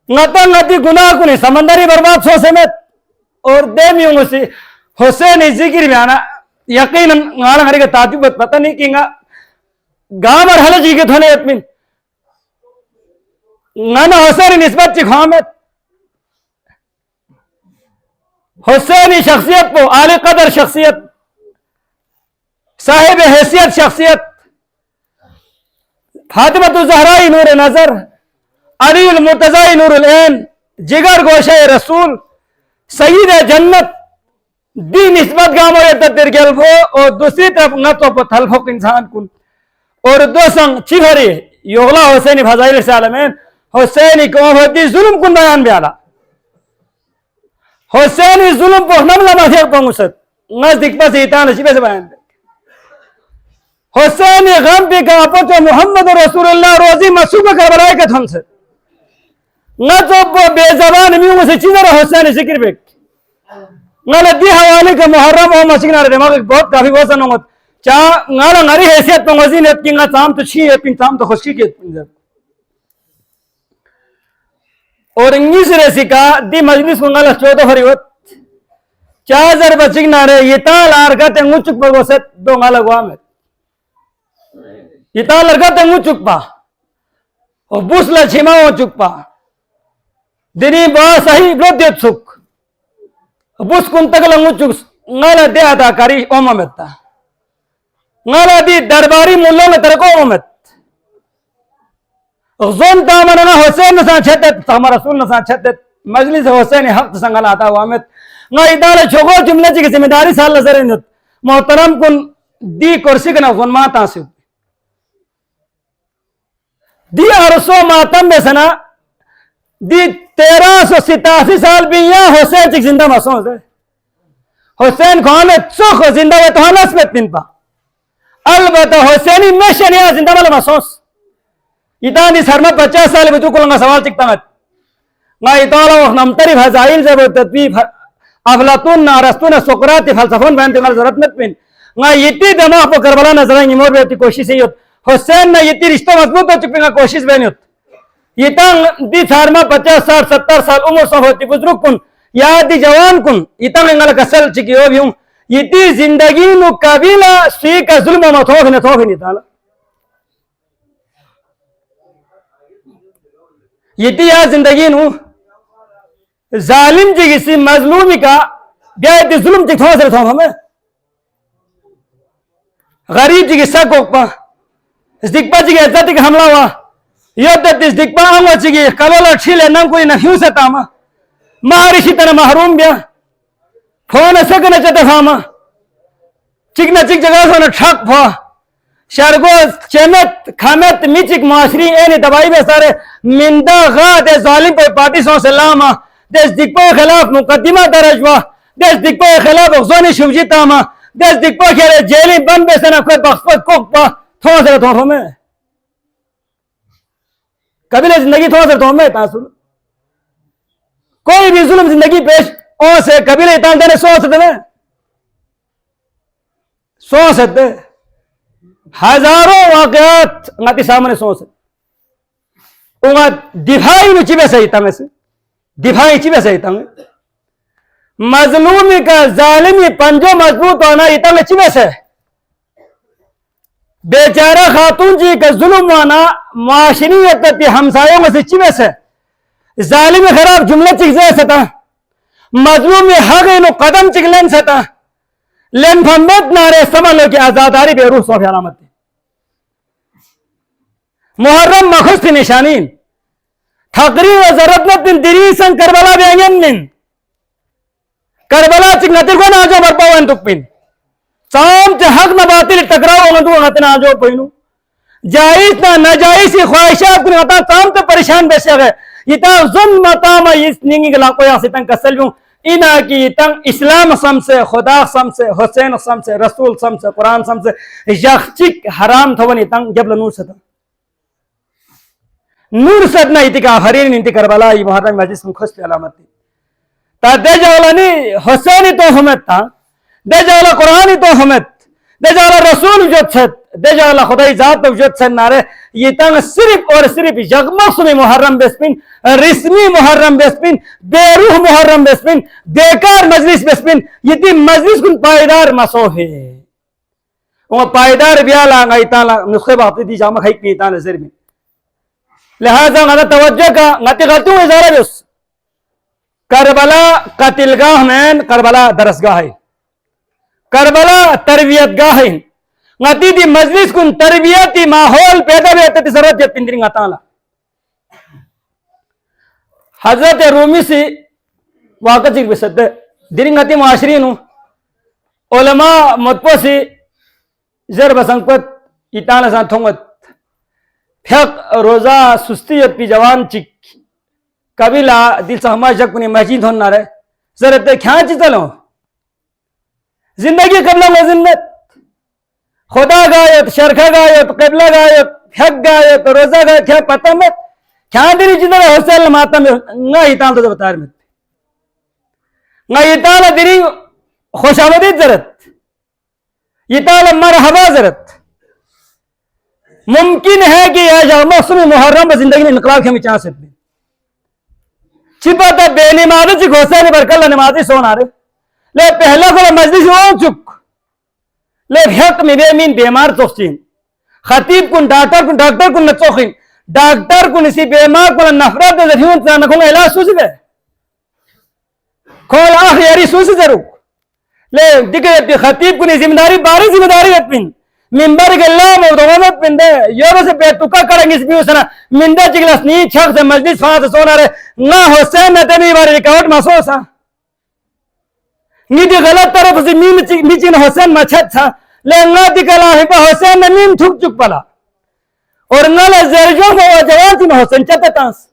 نتی گناہ کنی سمندری برباد سو سمیت اور دیمی ہوں اسی حسین ذکر میں آنا یقینا نالا ہری کا تعجب پتہ نہیں کی گاہ مرحلہ جی کے تھونے اتمین نانا حسین نسبت چی خامت حسینی شخصیت کو عالی قدر شخصیت صاحب حیثیت شخصیت فاطمہ الزہرائی نور نظر علی المرتضی نور العین جگر گوشہ رسول سید جنت دی نسبت گامو یتر گلفو اور دوسری طرف نتو پا تھلفق انسان کن اور دو سنگ چی بھری یغلا حسینی فضائل سالمین حسینی کمفتی ظلم کن بیان بیالا حسینی ظلم پو نملا مسیق پا مست نزدیک پاس ایتان شبہ سے بیان دے حسینی غم پی کا اپچو محمد رسول اللہ روزی مسوب کربلائی کے تھن سے نتو پو بے زبان میوں سے چیزر حسینی ذکر بیک نالا دی حوالی کا محرم او مسیق نارے دماغ بہت کافی وزن ہوں چاہ نالا ناری حیثیت پا وزینت کی نا تام تو چھی ہے پین تام تو خوشکی کی اور انگیس ریسی کا دی مجلس کو نالا 14 فریوت 4000 بچک نارے یہ تال آرگت انگو چک پا گوست دو نالا گوامت یہ تال آرگت انگو چک پا اور بوس لچھیما ہو چک پا دینی با صحیح بلو دیت سک بوس کن تک لنگو چک نالا دے آتا کاری اومامت تا نالا دی درباری ملوں میں ترکو اومت زون تامننا حسین نسان چھتت تاما رسول نسان چھتت مجلس حسین حق سنگل آتا وامت نا ادارے چھوکو جملے چی کی ذمہ داری سال نظر انت محترم کن دی کرسی کنا غن ماتا سیو دی عرصو ماتم بے سنا دی 1387 سال بھی یا حسین چک زندہ مسون دے حسین کو ہمیں چوک زندہ ہے تو ہم اسمت پن پا البتہ حسینی میشن یا زندہ والا مسوس ایتان دی سرمت 50 سال بھی تو کلنگا سوال چکتا مت نا ایتالا وقت نمتری فضائل سے وہ تطبیب افلاطون نا ارسطو نا سقراط فلسفون بینتے مال ضرورت مت پن نا یتی دماغ پا کربلا نظرائیں مور بیتی کوشش ہی حسین نا یتی رشتہ مضبوط ہو چکے گا کوشش بینی ہوت ایتان دی سارما 50 سال 70 سال عمر سو ہوتی بزرگ کن یا دی جوان کن ایتان انگل کسل چکی ہو بھی ہوں یتی زندگی نو قبیلہ سوی کا ظلم و متوخ نہیں تالا یتی یا زندگی نو ظالم جی کسی مظلومی کا بیایتی ظلم جی تھوڑا سر تھوڑا ہمیں غریب جی کسا کوکپا ازدکپا جی کی عزتی کا حملہ ہوا یدت ازدکپا آنگو چی کی کلولا چھیلے نم کوئی نفیوں سے تاما مہارشی تنا محروم بیا فون سکن چتا فاما چکنا چک جگہ سونا ٹھاک پھوا شرگو چمت کھمت میچک معاشری اینی دبائی بے سارے مندہ غا دے ظالم پر پارٹی سو سلاما دے ازدکپا خلاف مقدمہ درجوا دے ازدکپا خلاف اغزونی شوجی تاما دے ازدکپا کھیرے جیلی بند بے سنا کوئی بخفت کوکپا تھوڑا سا تھوڑا میں قبیلے زندگی تھوڑا سا تھوڑا میں تاثر کوئی بھی ظلم زندگی پیش او سے قبیلے اتان دینے سو سکتے میں سو سکتے ہزاروں واقعات ناتی سامنے سو سکتے انہاں دفاعی میں چیبے سے ہیتا میں سے دفاعی چیبے سے ہیتا میں مظلومی کا ظالمی پنجو مضبوط ہونا ہیتا میں چیبے سے بیچارہ خاتون جی کا ظلم وانا معاشریت تی ہمسایوں میں سے چیبے سے ظالم خراب جملے چکزے ستا مظلوم حق انو قدم چکلن ستا لین فهمت نارے سمجھو کہ آزاداری بے روح صوفی علامت محرم مخص کی نشانین تقریر و ضربت من دریسن کربلا بیانین من کربلا چک نتر کو ناجو برپاوان تکپین سام چه حق نباطل تکراو نتو نتن آجو پینو جائز نا نجائز خواہشات کنی غطا سام تو پریشان بے شک ہے یہ تا ظلم مطامہ اس نینگی گلا کویا ستن کسلیوں اینا کی تن اسلام سم سے خدا سم سے حسین سم سے رسول سم سے قرآن سم سے یخچک حرام تھونی تن جبل نور ستا نور ستنا ایتکا حرین انتی کربلا ای محرم مجلس میں خوش پی علامت تھی تا دے جولانی حسینی تو حمد تا دے جولا قرآنی تو حمد دے جولا رسول جو چھت دے جولا خدای ذات تو جو چھت نارے یہ تن صرف اور صرف یغمقسمی محرم بسپین رسمی محرم بسپین بے روح محرم بسپین بیکار مجلس بسپین یہ تی مجلس کن پائیدار مسو ہے وہ پائیدار بیالا گا ایتالا نسخے باپتی دی جامع خیق پی ایتالا نظر میں لہذا غدا توجہ کا غتی غلطوں ازارہ بیس کربلا قتلگاہ میں کربلا درسگاہ ہے کربلا تربیت گاہ ہے غتی دی مجلس کن تربیتی ماحول پیدا بیتا تی ضرورت جب پندرین غتالا حضرت رومی سے واقع چک بسد درین غتی معاشرین علماء مطپو سے زر بسنگپت ایتانا سان تھونگت پھیق روزہ سستیت پی جوان چک قبیلہ دل سہما جک کنی مسجد ہون نہ رہے ضرورت کھیان چیتا لوں زندگی قبلہ مزنت خدا گایت شرکہ گایت قبلہ گایت پھیق گایت روزہ گایت کھیان پتہ مت کھیان دینی چیتا لوں حسین ماتا میں نا ایتان تو بتا رہے نا ایتان دینی خوش آمدید ضرورت ایتان مرحبا ضرورت ممکن ہے کہ یہ موسم محرم زندگی میں انقلاب کی ہمیں چاہ سکتے ہیں چھپا تھا بے نمازی چک حسین برکل نمازی سونا رہے لے پہلا کو مجلس ہو چک لے حق میں بے مین بیمار چوکچین خطیب کن ڈاکٹر کن نچوخین ڈاکٹر کن اسی بیمار کن نفرت زفیون تنا نکھوں گا علاج سوچ بے کھول آخ یاری سوچ ضرور لے دیکھے خطیب کن ذمہ داری باری ذمہ داری رکھیں منبر کے اللہ موضوعات پندے یورو سے بیتوکا کریں اس بیو سنا مندہ چکلس نی چھک سے مجلس فاں سے سونا رہے نا حسین نہ تیمی باری ریکاوٹ محسوسا نی دی غلط طرف سے نیچین حسین مچھت تھا لے نا دی کلاہی پا حسین نے میم ٹھک چک پلا اور نا لے زرجوں کو جوان تھی حسین چاہتا تانس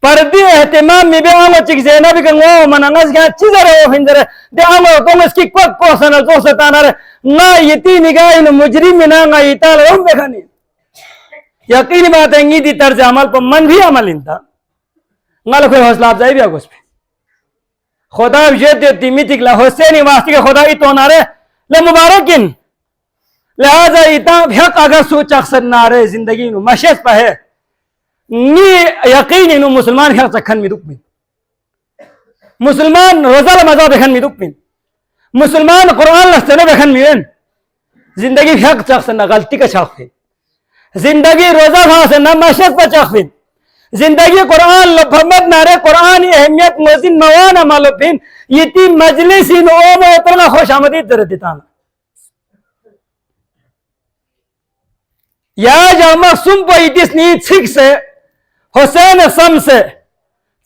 پردی احتمام میں بے آنگو چک زینہ بھی کنگو منانگز کیا چیزا رہے ہو ہندر دے آنگو کونگ اس کی کوک کوسن زو ستانا رہے نا یتی نگاہ انو مجرم میں نا ایتال روم بکھانی یقینی بات ہے انگی دی طرز عمل پر من بھی عمل انتا نا لکھوئی حوصلہ افزائی بھی آگوش پہ خدا وجید دیتی میتک لا حسینی واسطی کے خدا ایتو نا رہے لے مبارکن لہذا ایتا حق اگر سوچ اکثر نا رہے زندگی انو مشیس پہ ہے نی یقین انو مسلمان حق چکھن میں دکھ میں مسلمان روزہ رمضان بکھن میں دکھ میں مسلمان قرآن لستنے بکھن میں زندگی حق چکھ نہ غلطی کا چاک ہے زندگی روزہ خواہ سے نہ مشق پر چاک ہے زندگی قرآن لفہمت نارے قرآن اہمیت موزن موان عمالو پھین یہ تی مجلس انو اومو اترنا خوش آمدید در دیتانا یا جامع سن پا ایتیس نیت سکھ سے حسین سم سے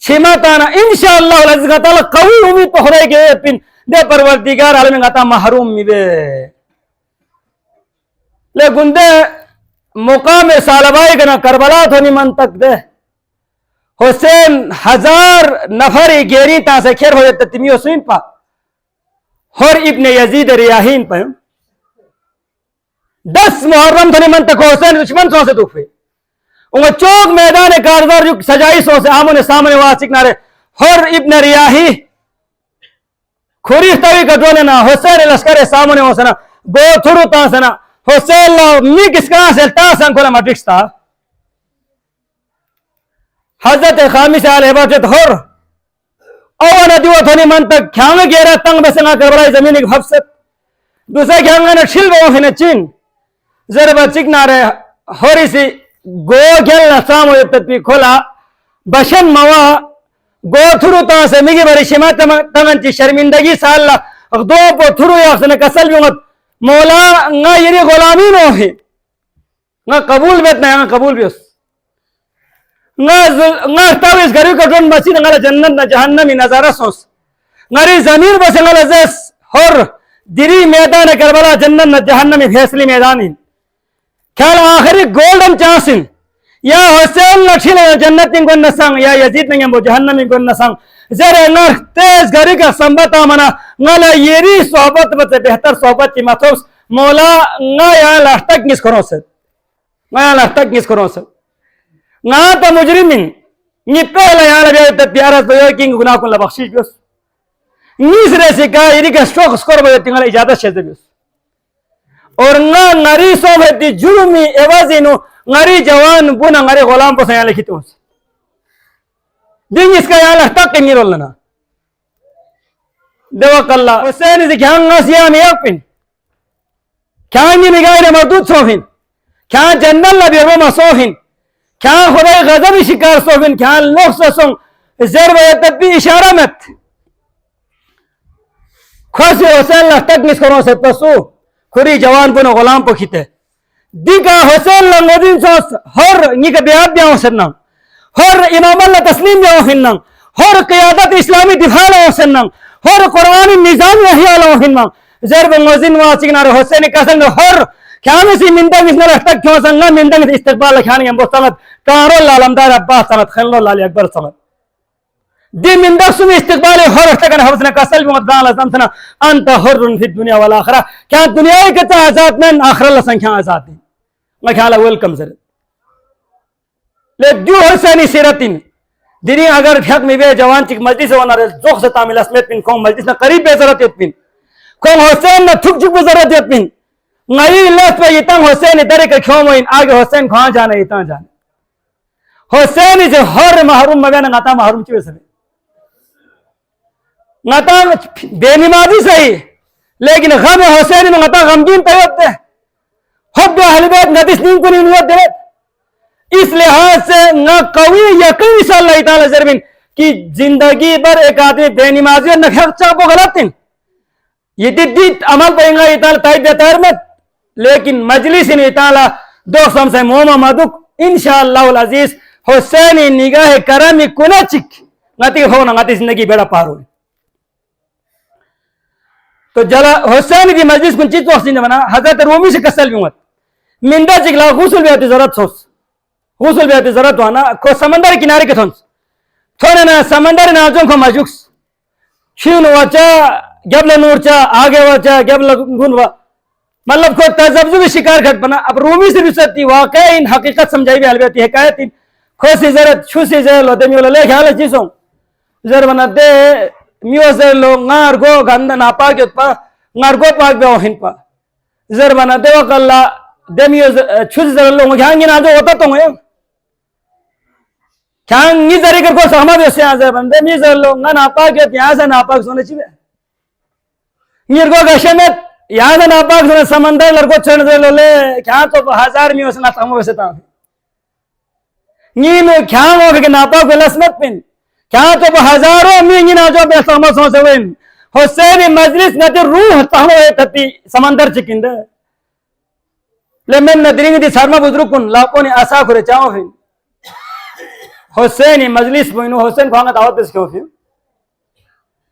چھمتانا انشاءاللہ العزیز تعالی قوی امید پہ خدای کے پن دے پروردگار عالم گاتا محروم می بے لے گندے مقام سالبائی کنا کربلا تھونی منطق دے حسین 1000 نفر گیری تا سے کھیر ہو جاتا تیمی حسین پا اور ابن یزید ریاہین پا 10 محرم تھنی من تک حسین دشمن سو سے دوفے انگا چوک میدان کارزار جو سجائی سو سے آمون سامنے واسک نارے حر ابن ریاہی کھوریخ تاوی کٹونے حسین لشکر سامنے ہو سنا گو تھرو تا سنا حسین می کس کہاں سے تاسن کھولا مٹرکس تا حضرت خامس علیہ وسلم حر اوہ ندیو تھنی من تک کھانگا گیرا تنگ بسنگا کربرائی زمین ایک حفظت دوسرا کھانگا نا شل بہو ہنے چین ضربہ چکنا رہے ہوری سی گو گل نسام ہوئے تطبیق کھولا بشن موا گو تھرو تا سے مگی بری شما تمن چی شرمندگی سالا دو پو تھرو یا سنے کسل بیونت مولا نا یعنی غلامین ہوئی نا قبول بیت نا قبول بیوس نا تاویز گریو کٹون مسید نا جنت نا جہنمی نظارہ سوس ناری زمین بس نا لزیس ہر دری میدان کربلا جنت نا جہنمی فیصلی میدانی کھال آخری گولڈن چانسن یا حسین لکشن جنت نگون نسان یا یزید نگم جہنم نگون نسان زر نر تیز گری کا سنبت آمنا نالا یری صحبت بس بہتر صحبت کی مطوس مولا نا یا لحتک نیس کرو سد نا یا لحتک نیس کرو سد نا تا مجرمین نی پہلا یا لبیت پیارت بیوی کنگ گناہ کن لبخشیش بیوس نیس ریسی کا یری کا سٹروک سکور بیوی تنگل اجازت شیز بیوس اور نا نری صحبتی جرمی عوضی نو نری جوان بونا نری غلام پس یہاں لکھیتے ہوں دن اس کا یہاں لحتاق کنگی رول لنا دوک اللہ حسین سے کھان نا سیامی اپن کھان جی نگاہ مردود سوہن کھان جنن لبی روما سوہن کھان خدای غضب شکار سوہن کھان لوگ سسن زر ویتت بھی اشارہ مت خوصی حسین لحتاق نس کروں سے پسو کھوری جوان بونا غلام پو کھیتے دیکھا حسین لنگودین سوس ہر نیک بیعت بیاؤں سنن ہر امام اللہ تسلیم بیاؤں ہنن ہر قیادت اسلامی دفاع لاؤں سنن ہر قرآنی نظام احیاء لاؤں ہنن زرب موزین واسقنار حسین کسن ہر کھانے سی مندنگ اس نرخ تک کیوں سنگا مندنگ استقبال لکھانی ہم بستانت کارو اللہ علمدار عباس سنت خلو اللہ علی اکبر سنت دی مندنگ سمی استقبال ہر اختکن حفظنا کسل بمدان لازم سنا انت حرن فی الدنیا والآخرہ کیا دنیا کتا آزاد میں آخر اللہ سنکھا آزاد دی میں کھالا ویلکم سر لیکن جو حسینی سیرتین دینی اگر حق میں بے جوان چک مجلس ہونا رہے زوخ سے تعمیل اسمیت پین کون مجلس نا قریب بے ضرورت یت پین کون حسین نا تھک چک بے ضرورت یت پین نئی اللہ پہ یہ تنگ حسین درے کے کھوں موین آگے حسین کھاں جانے یہ تاں جانے حسین سے ہر محروم مبین ناتا محروم چوئے سبے ناتا بے نمازی صحیح لیکن غم حسین ناتا غمگین تیوت دے حب اہل بیت ندس نیم کو نیمیت دے اس لحاظ سے نا قوی یقین صلی اللہ تعالی ضربین کہ زندگی بر ایک آدمی بے نمازی اور نخیق چاپ و غلط ہیں یہ دیت عمل پہ انگا اطالہ تائید دیتا ارمت لیکن مجلس ان اطالہ دو سم سے موما مدک انشاءاللہ العزیز حسینی نگاہ کرمی کنا چک نتی ہونا نتی زندگی بیڑا پار ہوئی تو جلا حسین کی مجلس کن چیز وقت بنا حضرت رومی سے کسل بھی ہوت مندہ چکلا غسل بیاتی ضرورت سوس غسل بیاتی ضرورت ہونا کو سمندر کنارے کے تھونس تھوڑے نا سمندر نازوں کو مجوکس شین وچا گبل نور چا آگے وچا گبل گن وا مطلب کو تذبذب شکار گھٹ بنا اب رومی سے بھی سکتی واقع ان حقیقت سمجھائی بھی حلبیتی حکایت خوشی ضرورت چھوسی ضرورت ہوتے میولا لے خیال چیزوں ضرور بنا دے میو سے لو نار گو گندہ ناپاک پا نار گو پاک بے اوہن پا ضرور بنا دے وقت اللہ دے میو چھوسی ضرور لو کھانگی نازو ہوتا تو ہوئے کھانگی ضرور کر کو سہمہ بھی اس سے آزر بندے میو ضرور لو ناپاک یہاں سے ناپاک سونے چیئے نیر کو گشمت یہاں سے ناپاک سونے سمندر لڑکو چھڑ دے لو لے کھان تو ہزار میو سے ناتامو ویسے تا نیم کھان ہو کہ ناپاک ولسمت پن کھان تو ہزاروں میو ناجو بے سامو سو سے وین حسین مجلس نتی روح تاہمو تتی سمندر چکن دے لے من ندرینگ دی سرما بزرگن لاپونی آسا کھرے چاہو پھر حسینی مجلس بوینو حسین کو آنگا دعوت اس کیوں پھر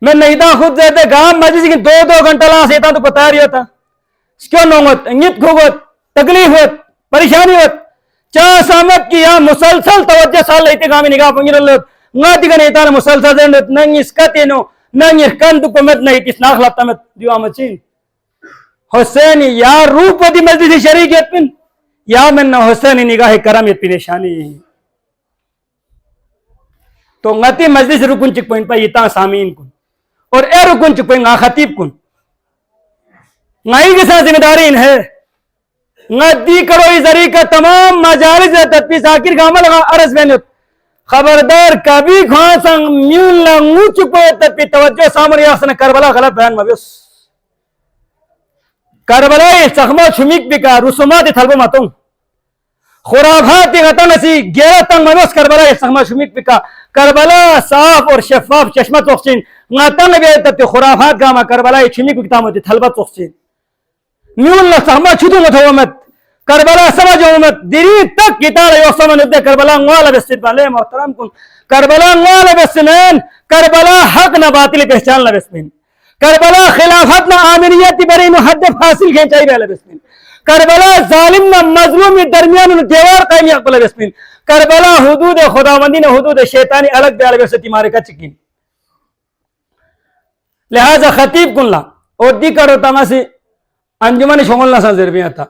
میں نیدہ خود زیادہ گام مجلس کی 2 گھنٹہ لاں سیتا تو پتا رہی ہوتا اس کیوں نونگت انگیت کھوگت تکلیف ہوت پریشانی ہوت چاہ سامت کی یہاں مسلسل توجہ سال لیتے گامی نگاہ پنگیر اللہ نا دیگا نیتانا مسلسل زیندت ننگ اس کتینو ننگ اس کندو کمت نہیں تیس ناخ لابتا مت دیو آمد چین حسین یا روپ دی مجلس شریکت پن یا من حسین نگاہ کرمیت پی نشانی تو ngati مجلس رکن چک پوائنٹ پا یہ سامین کن اور اے رکن چک پوائنٹ خطیب کن نائی کے ساتھ ذمہ داری ہے ندی کروئی ذریعہ تمام مجالس تدپیس آخر کا عمل عرض میں خبردار کبھی خواہ سنگ میون لنگو چکو تدپی توجہ سامر یاسن کربلا غلط بیان مبیس کربلا سخمہ شمیک بکا رسومات تھلبو ماتوں خرافات غطا نسی گیرہ تنگ مبیس کربلا سخمہ شمیک بکا کربلا صاف اور شفاف چشمہ توخشین غطا نبی تدپی خرافات گاما کربلا شمیک بکتا مدی تھلبا توخشین میون اللہ سخمہ چھتو متوامت کربلا سمجھ امت دری تک کتار یوسم ندے کربلا انوالا بستبان لے محترم کن کربلا انوالا بستمین کربلا حق نہ باطل پہچان لبسمین کربلا خلافت نہ آمینیت بری نو حد فاصل کھینچائی بے لبسمین کربلا ظالم نہ مظلوم درمیان نو دیوار قائمی اقبل لبسمین کربلا حدود خداوندی نہ حدود شیطانی الگ بے لبستی مارے کا چکین لہذا خطیب کن لا اور دی کرو تماسی انجمن شمول نہ سنزر بھی آتا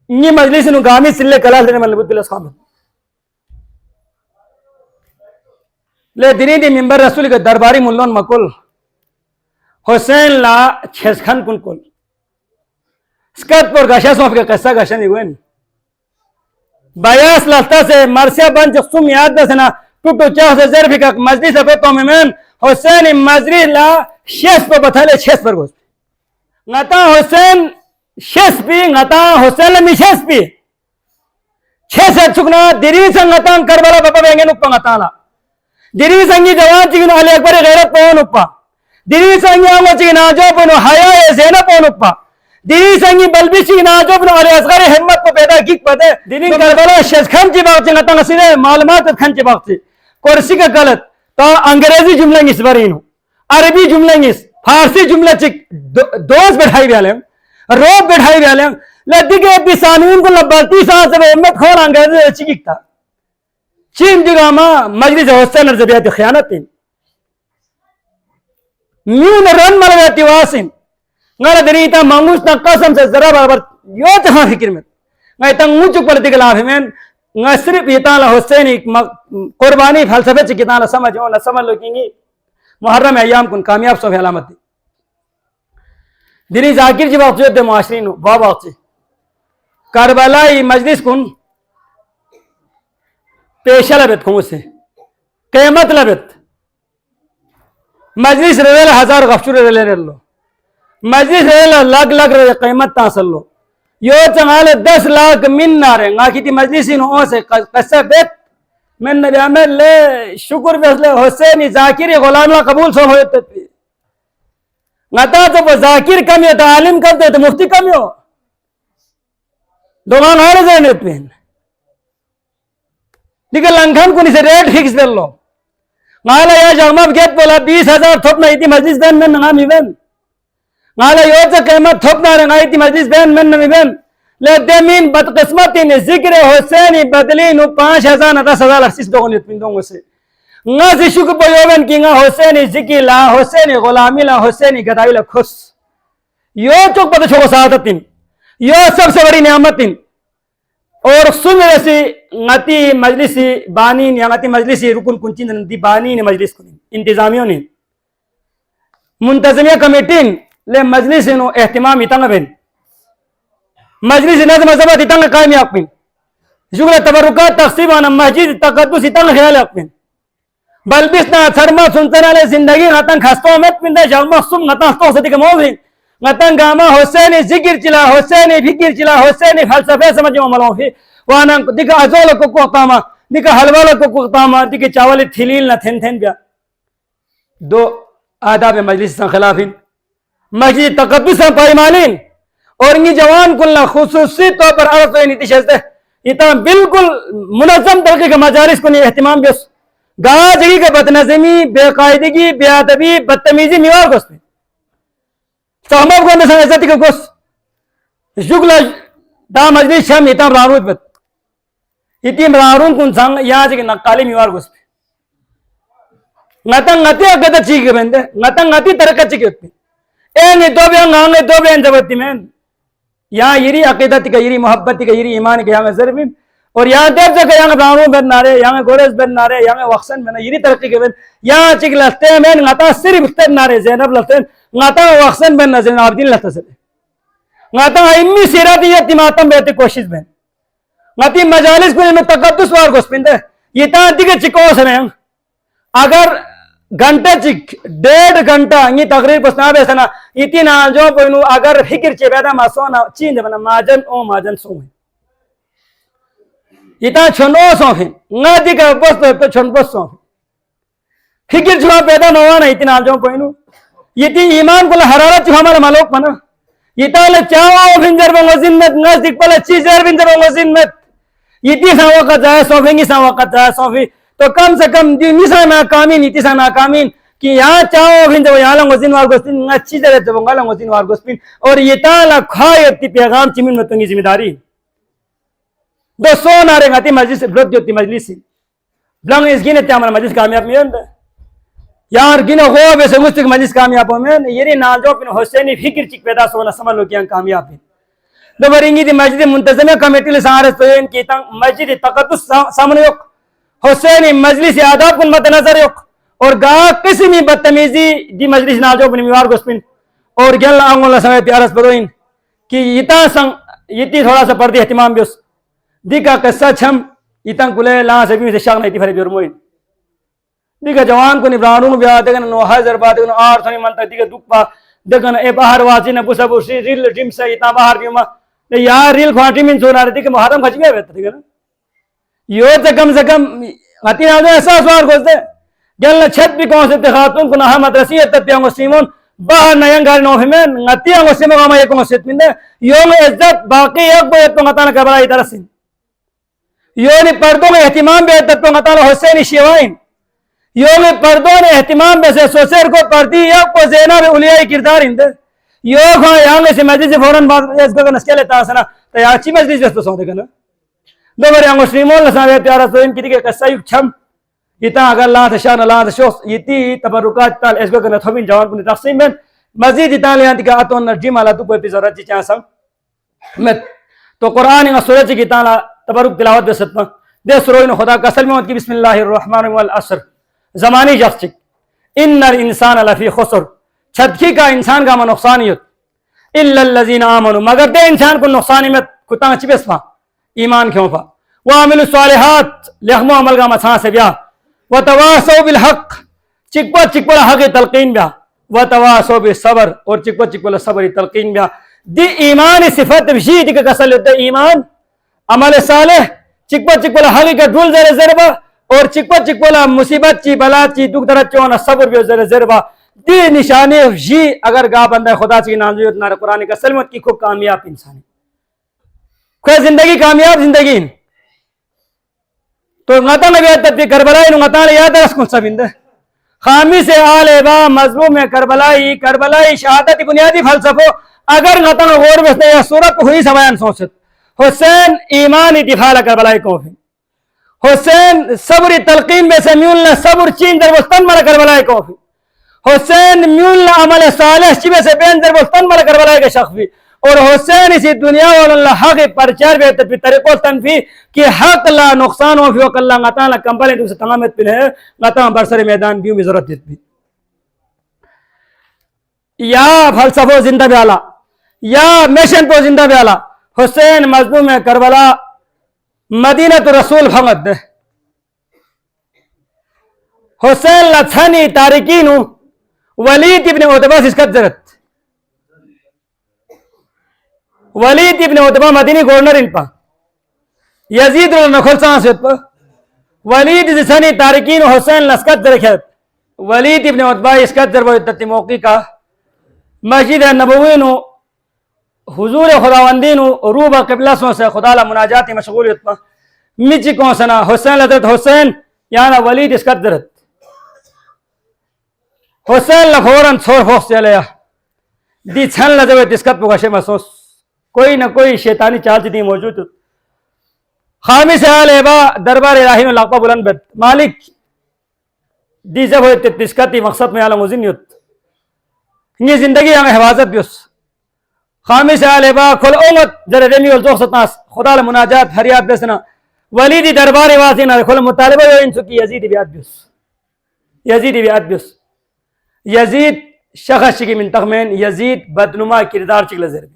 یہ مجلس نو گامی سلے کلاس لینے من لبود بلس خامد لے دینی دی ممبر رسول کے درباری ملون مکل حسین لا چھس خان کن کل سکت پر گشا سوف کے قصہ گشا نہیں ہوئے بایاس لفتا سے مرسیہ بن جخصوم یاد دسنا ٹوٹو چاہ سے ضرفی کا مجلس پہ تو ممین حسین مجلس لا شیس پر بتھالے چھس پر گوست نتا حسین شیس پی نتا حسین لمی شیس پی چھس چکنا دری سنگتا کربلا بابا بینگے نپا نتا لا دری سنگی جوان چکنا علی اکبر غیرت پہو نپا دری سنگی آنگو چکنا جو پنو حیاء زینب پہو نپا دری سنگی بلبی چکنا جو پنو علی اصغر حمد پہ پیدا کیک پتے دری کربلا شیس خان چی باق چکنا تا نصیرے معلومات خان چی باق چی کرسی کا غلط تا انگریزی جملہ نگیس برینو عربی جملہ نگیس فارسی جملہ چک دوست بیٹھائی بیالیم روب بیٹھائی بیالیم لدی کے بیسانوین کو لبالتی سان سے امت خور انگریزی اچھی کیکتا چین جگہ ما مجلس حسین ارزبیت خیانت تین میون رن ملویتی واسن نالا دریتا مانگوش نا قسم سے ذرا برابر یو تہاں فکر میں نائی تا موچک پر دیکھ لاف میں نائی صرف یہ تالا حسینی قربانی فلسفے چکی تالا سمجھو نہ سمجھ لو کینگی محرم ایام کن کامیاب سو فی علامت دی دینی ذاکر جی وقت جو دے معاشرینو بابا وقت کربلائی مجلس کن پیشہ لبت کھوں سے قیمت لبت مجلس رہے ہزار غفشور رہے لو مجلس رہے لگ لگ رہے قیمت تاصل لو یو چنگالے 10 لاکھ من نارے ناکی تی مجلسی نو سے قصہ بیت من نبی عمل لے شکر بیس لے حسینی ذاکری غلامہ قبول سو ہوئے تدبیر نتا تو ذاکر کمی ہے تو عالم کم دے تو مفتی کمی ہو دوغان آرے زینت پہن لیکن لنگھن کو نیسے ریٹ فکس دے لو نالا یا جامعہ گیت بولا 20,000 تھوپنا ایتی مجلس بین من نامی بین نالا یو چا قیمت تھوپنا رنگا ایتی مجلس بین من نامی بین لے دیمین بدقسمتی نے ذکر حسینی بدلی نو 5,000 نتا 10,000 ارسیس دوغنیت پین دونگو سے نا سی شکر بیوبن کی نا حسینی ذکی لا حسینی غلامی لا حسینی گدائی لا خس یو چک پتہ چھوکو سعادتین یو سب سے بڑی نعمتین اور سن رسی نتی مجلسی بانین یا نتی مجلسی رکن کنچین نتی بانین مجلس کنین انتظامیوں نے منتظمیہ کمیٹین لے مجلس نو احتمام اتنگ بین مجلس نظم مذہبت اتنگ قائمی اقبین شکر تبرکات تقسیبانا مسجد تقدس اتنگ خیال اقبین بلبسنا سرما سنسنا لے زندگی غطن خستو امت پندہ شاہمہ سم غطن خستو ستی کا موزین غطن گاما حسینی ذکر چلا حسینی فکر چلا حسینی فلسفے سمجھو عملوں فی وانا دیکھا ازول کو قطاما دیکھا حلوال کو قطاما دیکھا چاولی تھلیل نہ تھن تھن بیا دو آداب مجلس سن خلافین مسجد تقدس سن پائمالین اور انگی جوان کلنا خصوصی طور پر عرض ہوئی نیتی شہستے یہ بالکل منظم طریقے کا مجالس کو اہتمام بیس گاہ جگی کے بدنظمی بے قائدگی بے ادبی بدتمیزی میوار گوست میں صحمب کو اندر عزتی کے گوست شکل دا مجلس شام ایتام راروت بد ایتیم رارون کن سانگ یہاں جگہ نقالی میوار گوست میں نتن نتی اگتا چیک کے بندے نتن نتی ترکت چیک ہوتی این دو بیان آنگے دو بیان جبتی میں یہاں یری عقیدت کا یری محبت کا یری ایمان کا یہاں ضربی اور یہاں دیکھ جگہ یہاں برانو بن نارے یہاں گورز بن نارے یہاں وقسن بن یری ترقی کے بن یہاں چک لستے میں ناتا صرف تن نارے زینب لستے ناتا وقسن بن زین عابدین لستے سے ناتا امی سیراتیت ماتم بیتے کوشش بن ناتی مجالس کو میں تقدس وار کو سپندے یہ تا دیگه چکو سنے اگر گھنٹے چک 1.5 گھنٹہ یہ تقریر پسنا بے سنا اتنا جو پوینو اگر فکر چے بیدا ما سونا چین دے بنا ماجن او ماجن سو ہے اتنا چھنو سو ہے نہ دیگه بس تو چھن بس سو فکر چھوا پیدا نوانا اتنا جو پوینو یہ ایمان کو حرارت چھوا ہمارا مالوک پنا یہ تا چاو بنجر بنگو زنت نزدیک پلا چیزر بنجر بنگو زنت یہ سا وقت جائے سوفیں گی سا وقت جائے سوفی تو کم سے کم نیسا ناکامین نیسا ناکامین کہ یہاں چاہو بھین جو یہاں لنگو زین وارگوستین اچھی جرے تو بنگا لنگو زین وارگوستین اور یہ تالا کھائیتی پیغام چیمین متنگی ذمہ داری دو سو نارے گاتی مجلس بلد دیوتی مجلسی بلنگ اس گینے تیامانا مجلس کامیاب میند یار گینے غوب ایسے مستق مجلس کامیاب ہو میند یری نالجو پین حسینی فکر چک پیدا سونا سمجھ لو کیا کامیاب ہے دو برینگی دی مسجد منتظمہ کمیٹی لسانرس پہین کی مسجد تقدس سامنے یک حسینی مجلس آداب کن مد نظر یک اور گاہ قسمی بدتمیزی دی مجلس ناجو بنی میوار گسپن اور گل آنگو اللہ سمیت پیارس بدوین کہ یتی تھوڑا سا پردی احتمام بیس دی کا قصہ چھم یتن کلے لاں سبیمی سے شاق نیتی فری بیرموین دی کا جوان کو نبرانون بیا دیکھن 9000 با دیکھن 800 منتا دی کا دکپا دیکھن اے باہر واچی نے پوسا پوسی ریل ڈیم سے یتا باہر بیما یار ریل کھانٹی من سونا رہتی کہ محرم کھچ گیا بیتا دیکھن یہ سے کم غتی نازو احساس وار گوزدے گلنا چھت بھی کون سے خاتون کو نحا مدرسیت تتیانگو سیمون باہر نیانگاری نوہمین غتیانگو سیمون آما یکو مسجد مندے یوم عزت باقی یک بو یتو غتانا کربلائی درسین یونی پردوں میں احتمام بے تتو غتانا حسینی شیوائن یوم پردوں نے احتمام بے سے سوسر کو پردی یک کو زینب اولیاء کردار اندے یو کھاں یہاں سے مجلس سے فوراً بات اس کو نسکے لیتا سنا تو یہاں چی مجلس جس تو سو دیکھنا دو بری آنگو سلیمون لسان پیارا سوئن کی دیکھے قصہ یک چھم ایتا اگر اللہ تشان اللہ تشوخ ایتی تبرکات تال اس کو کنا تھوبین جوان کنی تقسیم بین مزید ایتا لیان تکا اتون نرجیم علا تو کوئی پیزورت چی چانسا تو قرآن انگا سورت چی کی تالا تبرک تلاوت بے ستما دے سروین خدا قسل میں کی بسم اللہ الرحمن والعصر زمانی جفت چک ان الانسان لفی خسر چھتکی کا انسان کا نقصانیت الا الذین آمنوا مگر دے انسان کو نقصانیت کتاں چی بسما ایمان کیوں پا وعملوا الصالحات لحمو عمل کا مسان سے بیا وتواصوا بالحق چکو حق تلقین بیا وتواصوا بالصبر اور چکو صبر تلقین بیا دی ایمان صفت بشی دی کا کسل دے ایمان عمل صالح چکو حق کا ڈھول زر زربا اور چکو مصیبت چی بلا چی دکھ درد چونا صبر بھی زر زربا دی نشانی جی اگر گا بندہ خدا چی نازیت نار قرآن کا سلمت کی خوب کامیاب انسانی کوئی زندگی کامیاب زندگی تو غطا نبی تبتی کربلائی نو غطا یاد رس کن سبند خامی سے آل با مظلوم کربلائی شہادت بنیادی فلسفو اگر غطا غور بستے یا صورت ہوئی سوائن سوچت حسین ایمانی دفاع کربلائی کو ہے حسین صبر تلقین بے سے میولنا صبر چین در وستن مرا کربلائی کو ہے حسین میولنا عمل صالح چی بے سے بین در وستن مرا کربلائی کے شخص بھی اور حسین اسی دنیا واللہ حق پرچار بے تبی طریقوں تنفی کہ حق لا نقصان ہو فی وقت اللہ غطا لا کمپلی تو سے تمامت پہ ہے غطا برسر میدان بیوں میں ضرورت دیت بھی یا فلسفہ زندہ بیالا یا میشن پو زندہ بیالا حسین مظلوم کربلا مدینہ تو رسول فنگت دے حسین لتھنی تارکینو ولید ابن عتبہ سے اس کا ضرورت ولید ابن عتبہ مدینی گورنر ان پا یزید نخل سانسیت پا ولید زسانی تارکین حسین لسکت درکھت ولید ابن عتبہ اسکت در بہت موقع کا مسجد نبوین حضور خداوندین روبہ قبلہ سو سے خدا لا مناجاتی مشغولیت پا مچی کون سنا حسین لدرت حسین یانا ولید اسکت درت حسین لفوراً چھوڑ خوخ سے لیا دی چھن لدرت اسکت پا گشے محسوس کوئی نہ کوئی شیطانی چال تھی موجود خامی سے آل ایبا دربار الہی میں لاقبہ بلند بد مالک دی جب ہوئے تسکتی مقصد میں عالم وزنیت یہ زندگی ہمیں حفاظت بیس خامس آلے با کل امت ذرا دمی والزوخ ستناس خدا لمناجات حریات بسنا ولیدی دربار واسینا کل مطالبہ جو انسو کی یزید بیاد بیس یزید بیاد بیس یزید شخص کی من تخمین یزید بدنما کردار چکل زربی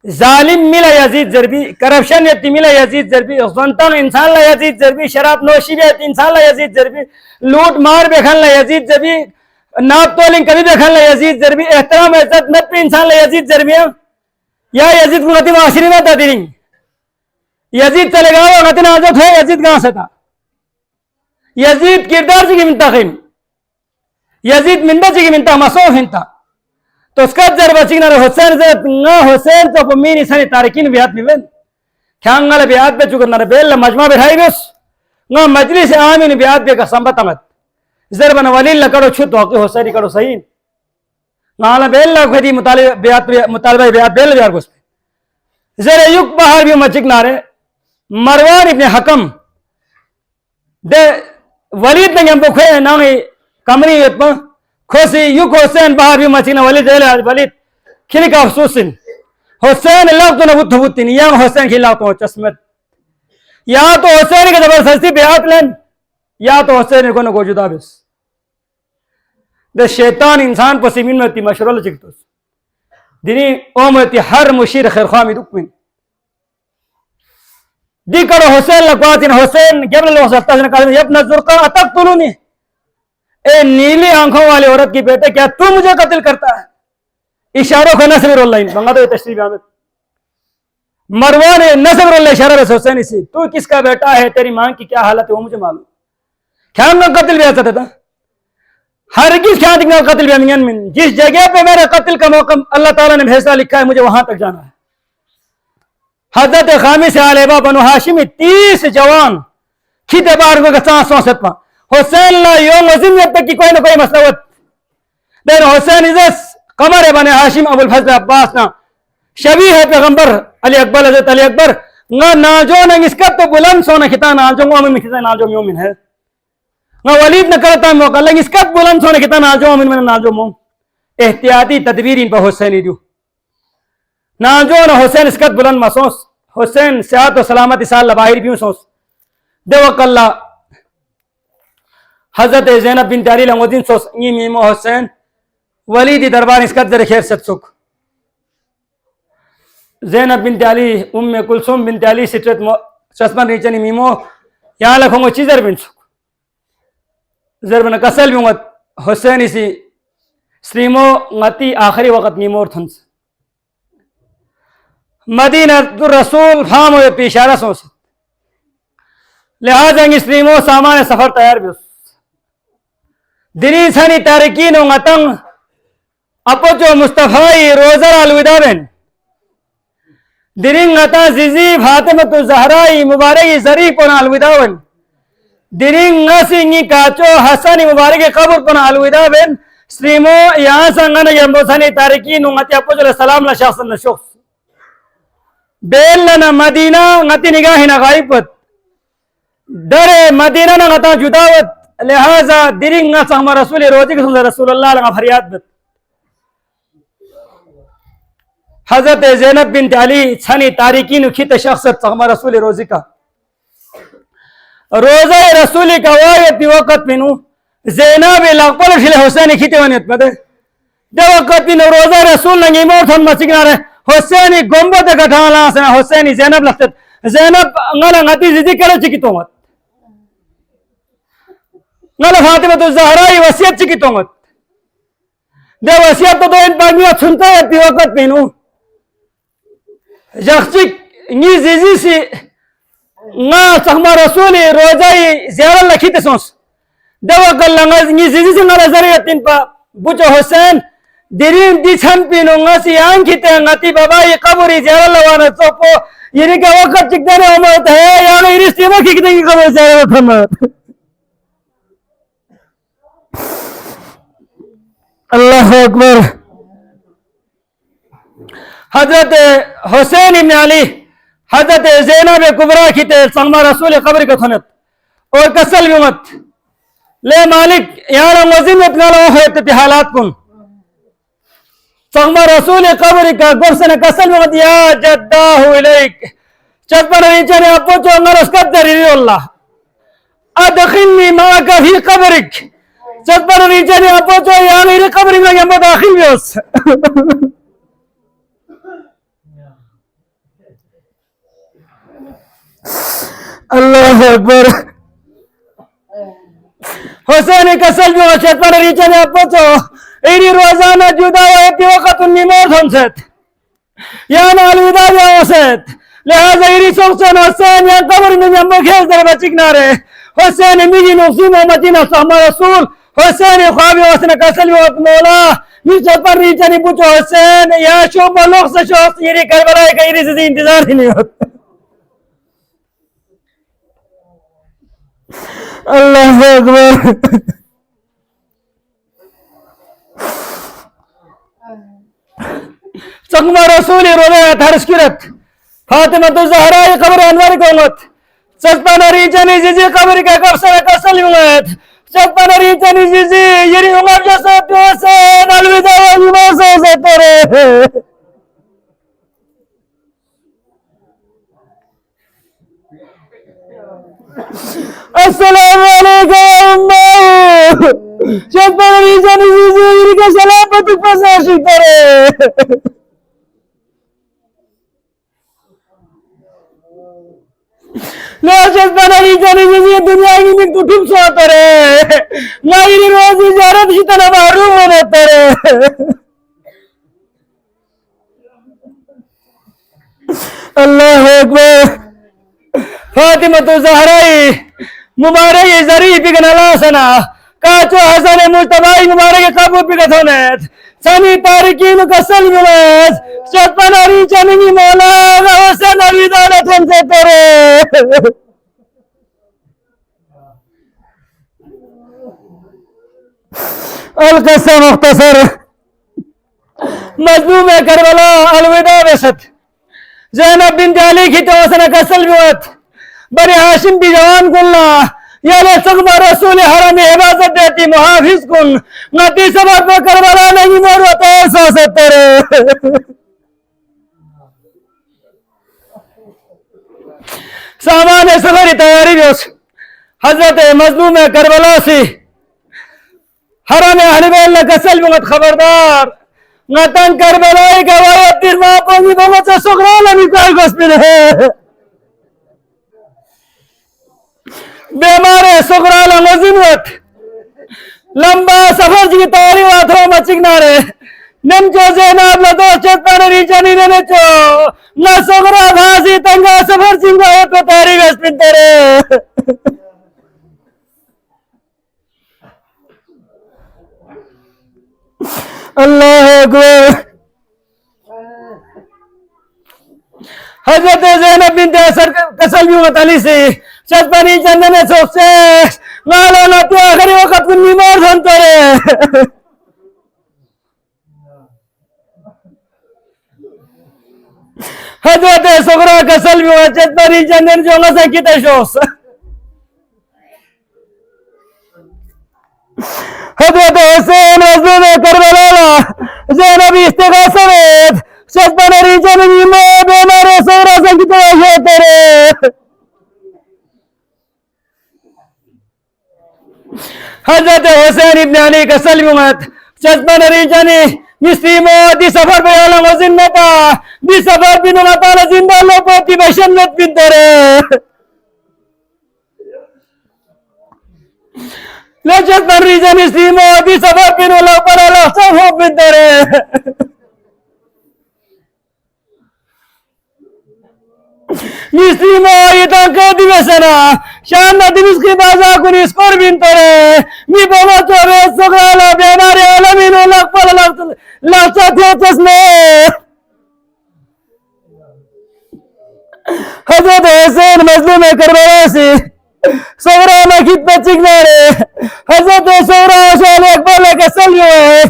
ظالم ملا یزید زربی کرپشن یتی ملا یزید زربی زنطان انسان لا یزید زربی شراب نوشی بیت انسان لا یزید زربی لوٹ مار بکھن لا یزید زربی ناب تولنگ کبھی بکھن لا یزید زربی احترام عزت نت پہ انسان لا یزید زربی یا یزید کو غتی معاشری میں تا دیریں یزید چلے گا وہ غتی نازت ہے یزید کہاں سے تھا یزید کردار سے کی منتخم یزید مندہ سے کی منتخم مصوف ہنتا تو اس کا ضربہ چکنا رہا حسین سے نا حسین تو پمینی سانی تارکین بیات میں بین کھانگا لے بیات پہ چکر نرہ بیل مجمع بیٹھائی بیس نا مجلس آمین بیات پہ قسم بتامت ضربہ نوالیل لکڑو چھت واقع حسینی کڑو صحیح نا لا بیل لکڑو دی مطالبہ بیات بیل بیار گس پہ ذرا یک بہار بھی مچک نارے مروان ابن حکم دے ولید نے ہم کو کھوئے نامی کمری اتنا خوشی یک حسین بہار بھی مچک نا ولید دے لے ولید کھلی کا افسوسن حسین اللہ تو نبوت تبوتین یا حسین کھلا تو چسمت یا تو حسین کے زبردستی بیات لین یا تو حسین کو نگو جدا بس دے شیطان انسان پسیمین میں تی مشرول چکتوس دینی اومتی ہر مشیر خیرخوامی دکمین دی کرو حسین لکواتین حسین گبل اللہ صلی اللہ علیہ وسلم یبن زرقا اتقتلونی اے نیلی آنکھوں والے عورت کی بیٹے کیا تو مجھے قتل کرتا ہے اشاروں کا نصر اللہ بنگا تو تشریف آمد مروان نصر اللہ اشارہ بس حسین اسی تو کس کا بیٹا ہے تیری ماں کی کیا حالت ہے وہ مجھے معلوم کیا ہم کا قتل بھی آتا تھا ہرگز کیا دکھنا قتل بھی امین من جس جگہ پہ میرے قتل کا موقع اللہ تعالیٰ نے فیصلہ لکھا ہے مجھے وہاں تک جانا ہے حضرت خامس علیبہ بنو ہاشمی 30 جوان کھیتے بار کو گسان سوست پا حسین اللہ یوم وزنیت تک کی کوئی نہ کوئی مسئلہ دین حسین عزیز قمر بن ہاشم ابو الفضل عباس نا شبیہ ہے پیغمبر علی اکبر حضرت علی اکبر نا ناجو نا اس کا تو بلند سونا کتا ناجو مومن میں کتا ناجو مومن ہے نا ولید نہ کرتا ہے موقع لیکن اس کا بلند سونا کتا ناجو مومن میں ناجو مومن احتیاطی تدبیر ان پر حسینی دیو ناجو نا حسین اس کا بلند مسوس حسین صحت و سلامت سال لباہر بیوں سوس دے وقت اللہ حضرت زینب بنت علی لنگودین سوس نی میمو حسین ولیدی دربار اس کا در خیر ست سکھ زینب بنت علی ام کلثوم بنت علی سٹرت چشمہ نیچنی میمو یہاں لکھوں گو چیزر بن سکھ ضربن کسل بھی مت حسین اسی سلیمو متی آخری وقت میمور تھنس مدینہ رسول فام ہوئے پیشارہ سوس لہذا انگی سلیمو سامان سفر تیار بھی دنی سانی تارکین و غتنگ اپو جو مصطفی روزر الوداع بین دنی غتا زیزی فاطمت زہرائی مبارکی ظریف پنا الوداع بین دنی غسی انگی کاچو حسنی مبارکی قبر پنا الوداع بین سلیمو یہاں سنگانا یمبو سانی تارکین و غتی اپو جو سلام لشخص نشخص بیل لنا مدینہ غتی نگاہ نغائبت در مدینہ نغتا جداوت لہذا درنگ سہما رسول روزی کے رسول اللہ لگا فریاد بت حضرت زینب بنت علی چھنی تاریکین کھیت شخصت سہما رسول روزی کا روزہ رسولی کا وایتی وقت منو زینب لغپل شل حسین کھیتے ونیت مدے دے وقت منو روزہ رسول نگی موتن مسکنا رہے حسینی گمبت گھٹانا سنا حسینی زینب لفتت زینب انگالا غتی زیدی کرو چکی تومت نالا فاطمہ الزہرائی وسیعت چکی تومت دے وسیعت تو ان باگیات سنتا ہے تی وقت پینو جخچک نی زیزی سی نا سخما رسولی روزائی زیارہ لکھی تسونس دے وقت لنگا نی زیزی سی نالا ذریعت ان پا بچو حسین درین دی چھن پینو نگا سی آنکھی تے نگاتی بابائی قبری زیارہ لوانا چوپو یعنی کہ وقت چک دینے امت ہے یعنی رشتی میں کی کتنی قبر زیارہ لوانا اللہ اکبر حضرت حسین ابن علی حضرت زینب کبرا کی تے سلمہ رسول قبر کا تھنت اور کسل بھی مت لے مالک یہاں موزن میں اتنا لوگ ہوئے تے حالات کن ثم رسول قبرك قرصنا كسلمت يا جداه إليك شطبنا ريجاني أبوتو أنغرس قدر الله أدخلني معك في قبرك شطبنا ريجاني أبوتو يا غير قبرك لك مداخل بيوس الله أكبر حسين كسلم وشطبنا ريجاني أبوتو إني روزانا جدا ويبدي وقت النمور خمسة يا الوداع يا وسط لهذا إني سوكسون حسين يا قبر من يمك هزر بچك ناره حسين ميجي نصيم ومدينة صحمة رسول حسين خوابي وسنا كسلم ومولا نشط پر ریچانی پوچھو حسین یا شوب لوگ سے شوق یہ کربلا کا یہ سے انتظار ہی نہیں ہوتا اللہ اکبر سقم رسول روایت ہرش کرت فاطمہ الزہرا قبر انوار قومت سقم ریچانی جزی قبر کا قبصہ کسل موت سقم ریچانی جزی یری عمر جسد حسین الوداع والموسى سترے السلام علیکم یا اللہ سقم ریچانی جزی یری کا سلامت پساشی ترے لا شبنا ریجانی جزی دنیا کی میں تو ٹھم سوتا رہے نائری روزی جارت شتنا محروم ہوتا رہے اللہ اکبر فاطمہ الزہرائی مبارک ظریف بگن اللہ سنا کاچو حسن مجتبائی مبارک قبول بگت ہونیت سمی تارکین کا سلمت شتنا ریجانی مولا حسن الودالت ہم سے ترے القصہ مختصر مظلوم کربلا الوداع بست زینب بنت علی کی توسنہ کا سلمت بنی ہاشم بھی جوان کلنا یا لے سقم رسول حرم حفاظت دیتی محافظ کن نتی سبب میں کربلا نہیں مروتا ایسا سترے سامان سفری تیاری بیوس حضرت مظلوم کربلا سی حرم اہل بیل کسل مت خبردار نتن کربلائی گوایت دیر ماں پنگی بمت سے سکرالا نکال گس پھر بیمار سکرالا مزنوت لمبا سفر جی تاری واتھو مچک نارے نمچو زیناب لدو چت پر ریچانی ننچو نہ سکرا بھاسی تنگا سفر چنگا ہے تو تاری گس پھر تیرے اللہ اکبر حضرت زینب بنت کسلمی متعلی سے شتپنی چندن سوک سے نالا نتی آخری وقت کنی مور دھنتا رہے حضرت سغرا کسلمی شتپنی چندن جو نسا کی تشوس حضرت حسین مظلوم کربلا زینب استغاثہ رہت شتپن ریچن میں بیمار سورا سنگتا ہے ترے حضرت حسین ابن علی کا سلمت شتپن ریچن مسلموں دی سفر پہ عالم و زنتا دی سفر پہ نمتالا زندہ لو پوتی بشنت پہ ترے لجت پر ریجن اسلیموں دی سفر پینو لو پر اللہ صفو پندرے اسلیموں یہ تاکہ دیوسنا شان ندیس کی بازا کنی اسکور بنترے می بولا چوبے سکرالا بیمار عالمین و لگ پر لفظہ تھوتس میں حضرت حسین مظلوم کربلا سے سورا مکید پچک نارے حضرت سورا شال اکبر لکا سلیو ہے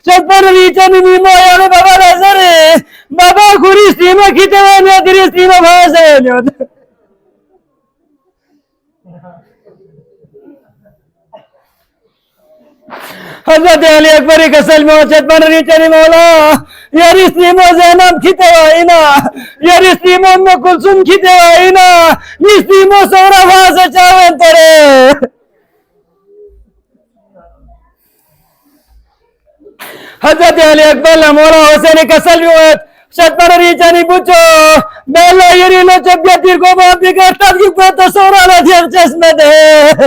شتپن ریچن نیمو یعنی بابا نظر ہے بابا خوری سلیمہ کھیتے ہوئے نیا دری سلیمہ بھاس ہے حضرت علی اکبری کا سلمہ شتپن ریچن مولا يرثني زينب كتوائنا يرثني أم كلثوم كتوائنا يرثني سورة فاسة چاوين ترے حضرت علی اکبر مولا حسین کسل بیوت شتر ریچانی بچو بیلا یری لو چبیا تیر کو بہت بگر تب کی پتا سورا لدھیق چشمت ہے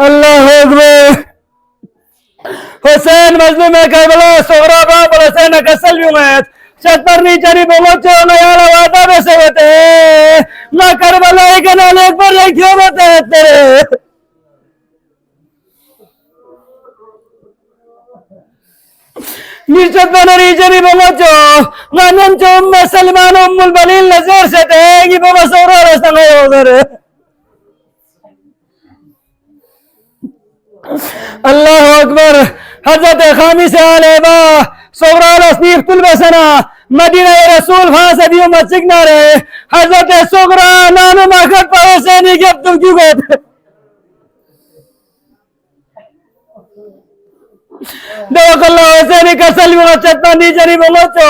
اللہ اکبر حسین مظلوم ہے کربلا سغرا باب حسین کسل بیوت شتر ریچانی بلوچو نیالا وعدہ بے سوتے نہ کربلا ایک نال اکبر لیکھیوں بتے ہیں تیرے نیشت بنری جنی بموچو نانم چو سلمان البلیل نظر سے تیگی بابا سورا رسن ہوزر اللہ اکبر حضرت خامی سے آلیبا سورا رسنیف کل بسنا مدینہ رسول فاس دیو مچکنا رہے حضرت سغرا نانم اکھٹ پر حسینی گفت تم کیوں گئے دوک اللہ حسینی کسل مرچت پاندی جنی بلوچو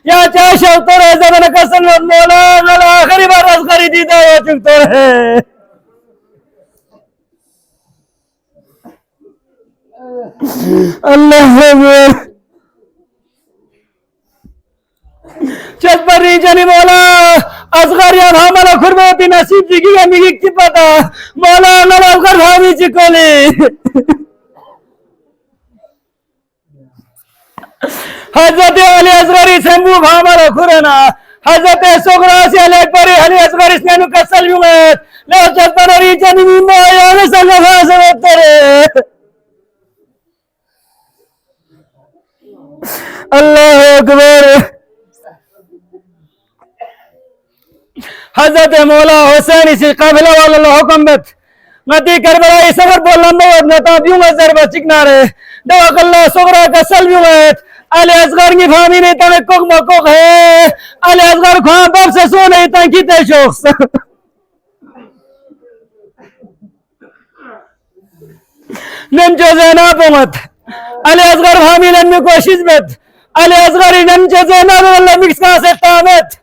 یا چاہ شوتر ہے زمن کسل مولا غلا آخری بار ازغری دیدہ ہو چکتر ہے اللہ حضور چت پر ری جنی مولا ازغری اب ہمارا خربوتی نصیب جگی گا مگی کی پتا مولا غلا ازغر بھاوی چکولی حضرت علی اصغری سنبو بھامارا کھرنا حضرت سغرا سی علی اکبری علی اصغری سنینو کسل بیومت لو چتر ریچنی میمو آیان سلفا سوترے اللہ اکبر حضرت مولا حسین اسی قابلہ والا اللہ حکم بت نتی کربلائی سفر بول لمبا نتا بیوم ضربہ چکنا رہے دوک اللہ سغرا کسل بیومت علی اصغر کی فامی نہیں تانے کوک مکوک ہے علی اصغر کھوان باب سے سو نہیں تانے کیتے شوخ نمچو زیناب امت علی اصغر فامی نمی کوشش بت علی اصغری نمچو زیناب اللہ مکسکا سے تامت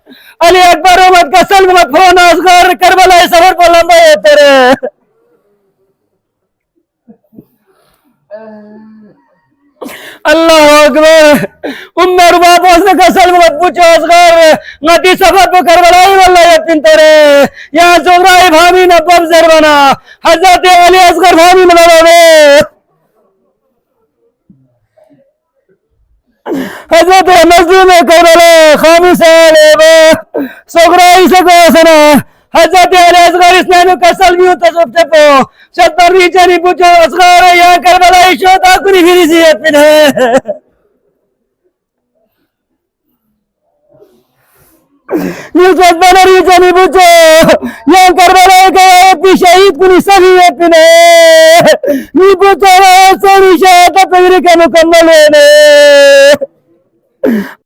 علی اکبر امت کسل امت فون اصغر کربلائی سفر پر لمبا ہوتے رہے اللہ اکبر رباب اس نے کسل مت پوچھو اصغر نتی سفر پہ کربلائی واللہ یقین ترے یہاں سغرائی بھامی نبب زربنا حضرت علی اصغر بھامی ملوے حضرت مظلوم کربلا خامی سے علیبا سغرائی سے کوسنا حضرت علی اصغر اسنینو کسل بیو تصفتے پو شتر ریچنی پوچھو اصغر یہاں کربلائی شوتا کنی پھری زیت پن ہے نیوزت بنا ریچنی پوچھو یہاں کربلائی کہا اپنی شہید کنی صحیحت پن ہے نی پوچھو سوری شہید تغیر کے مکمل ہونے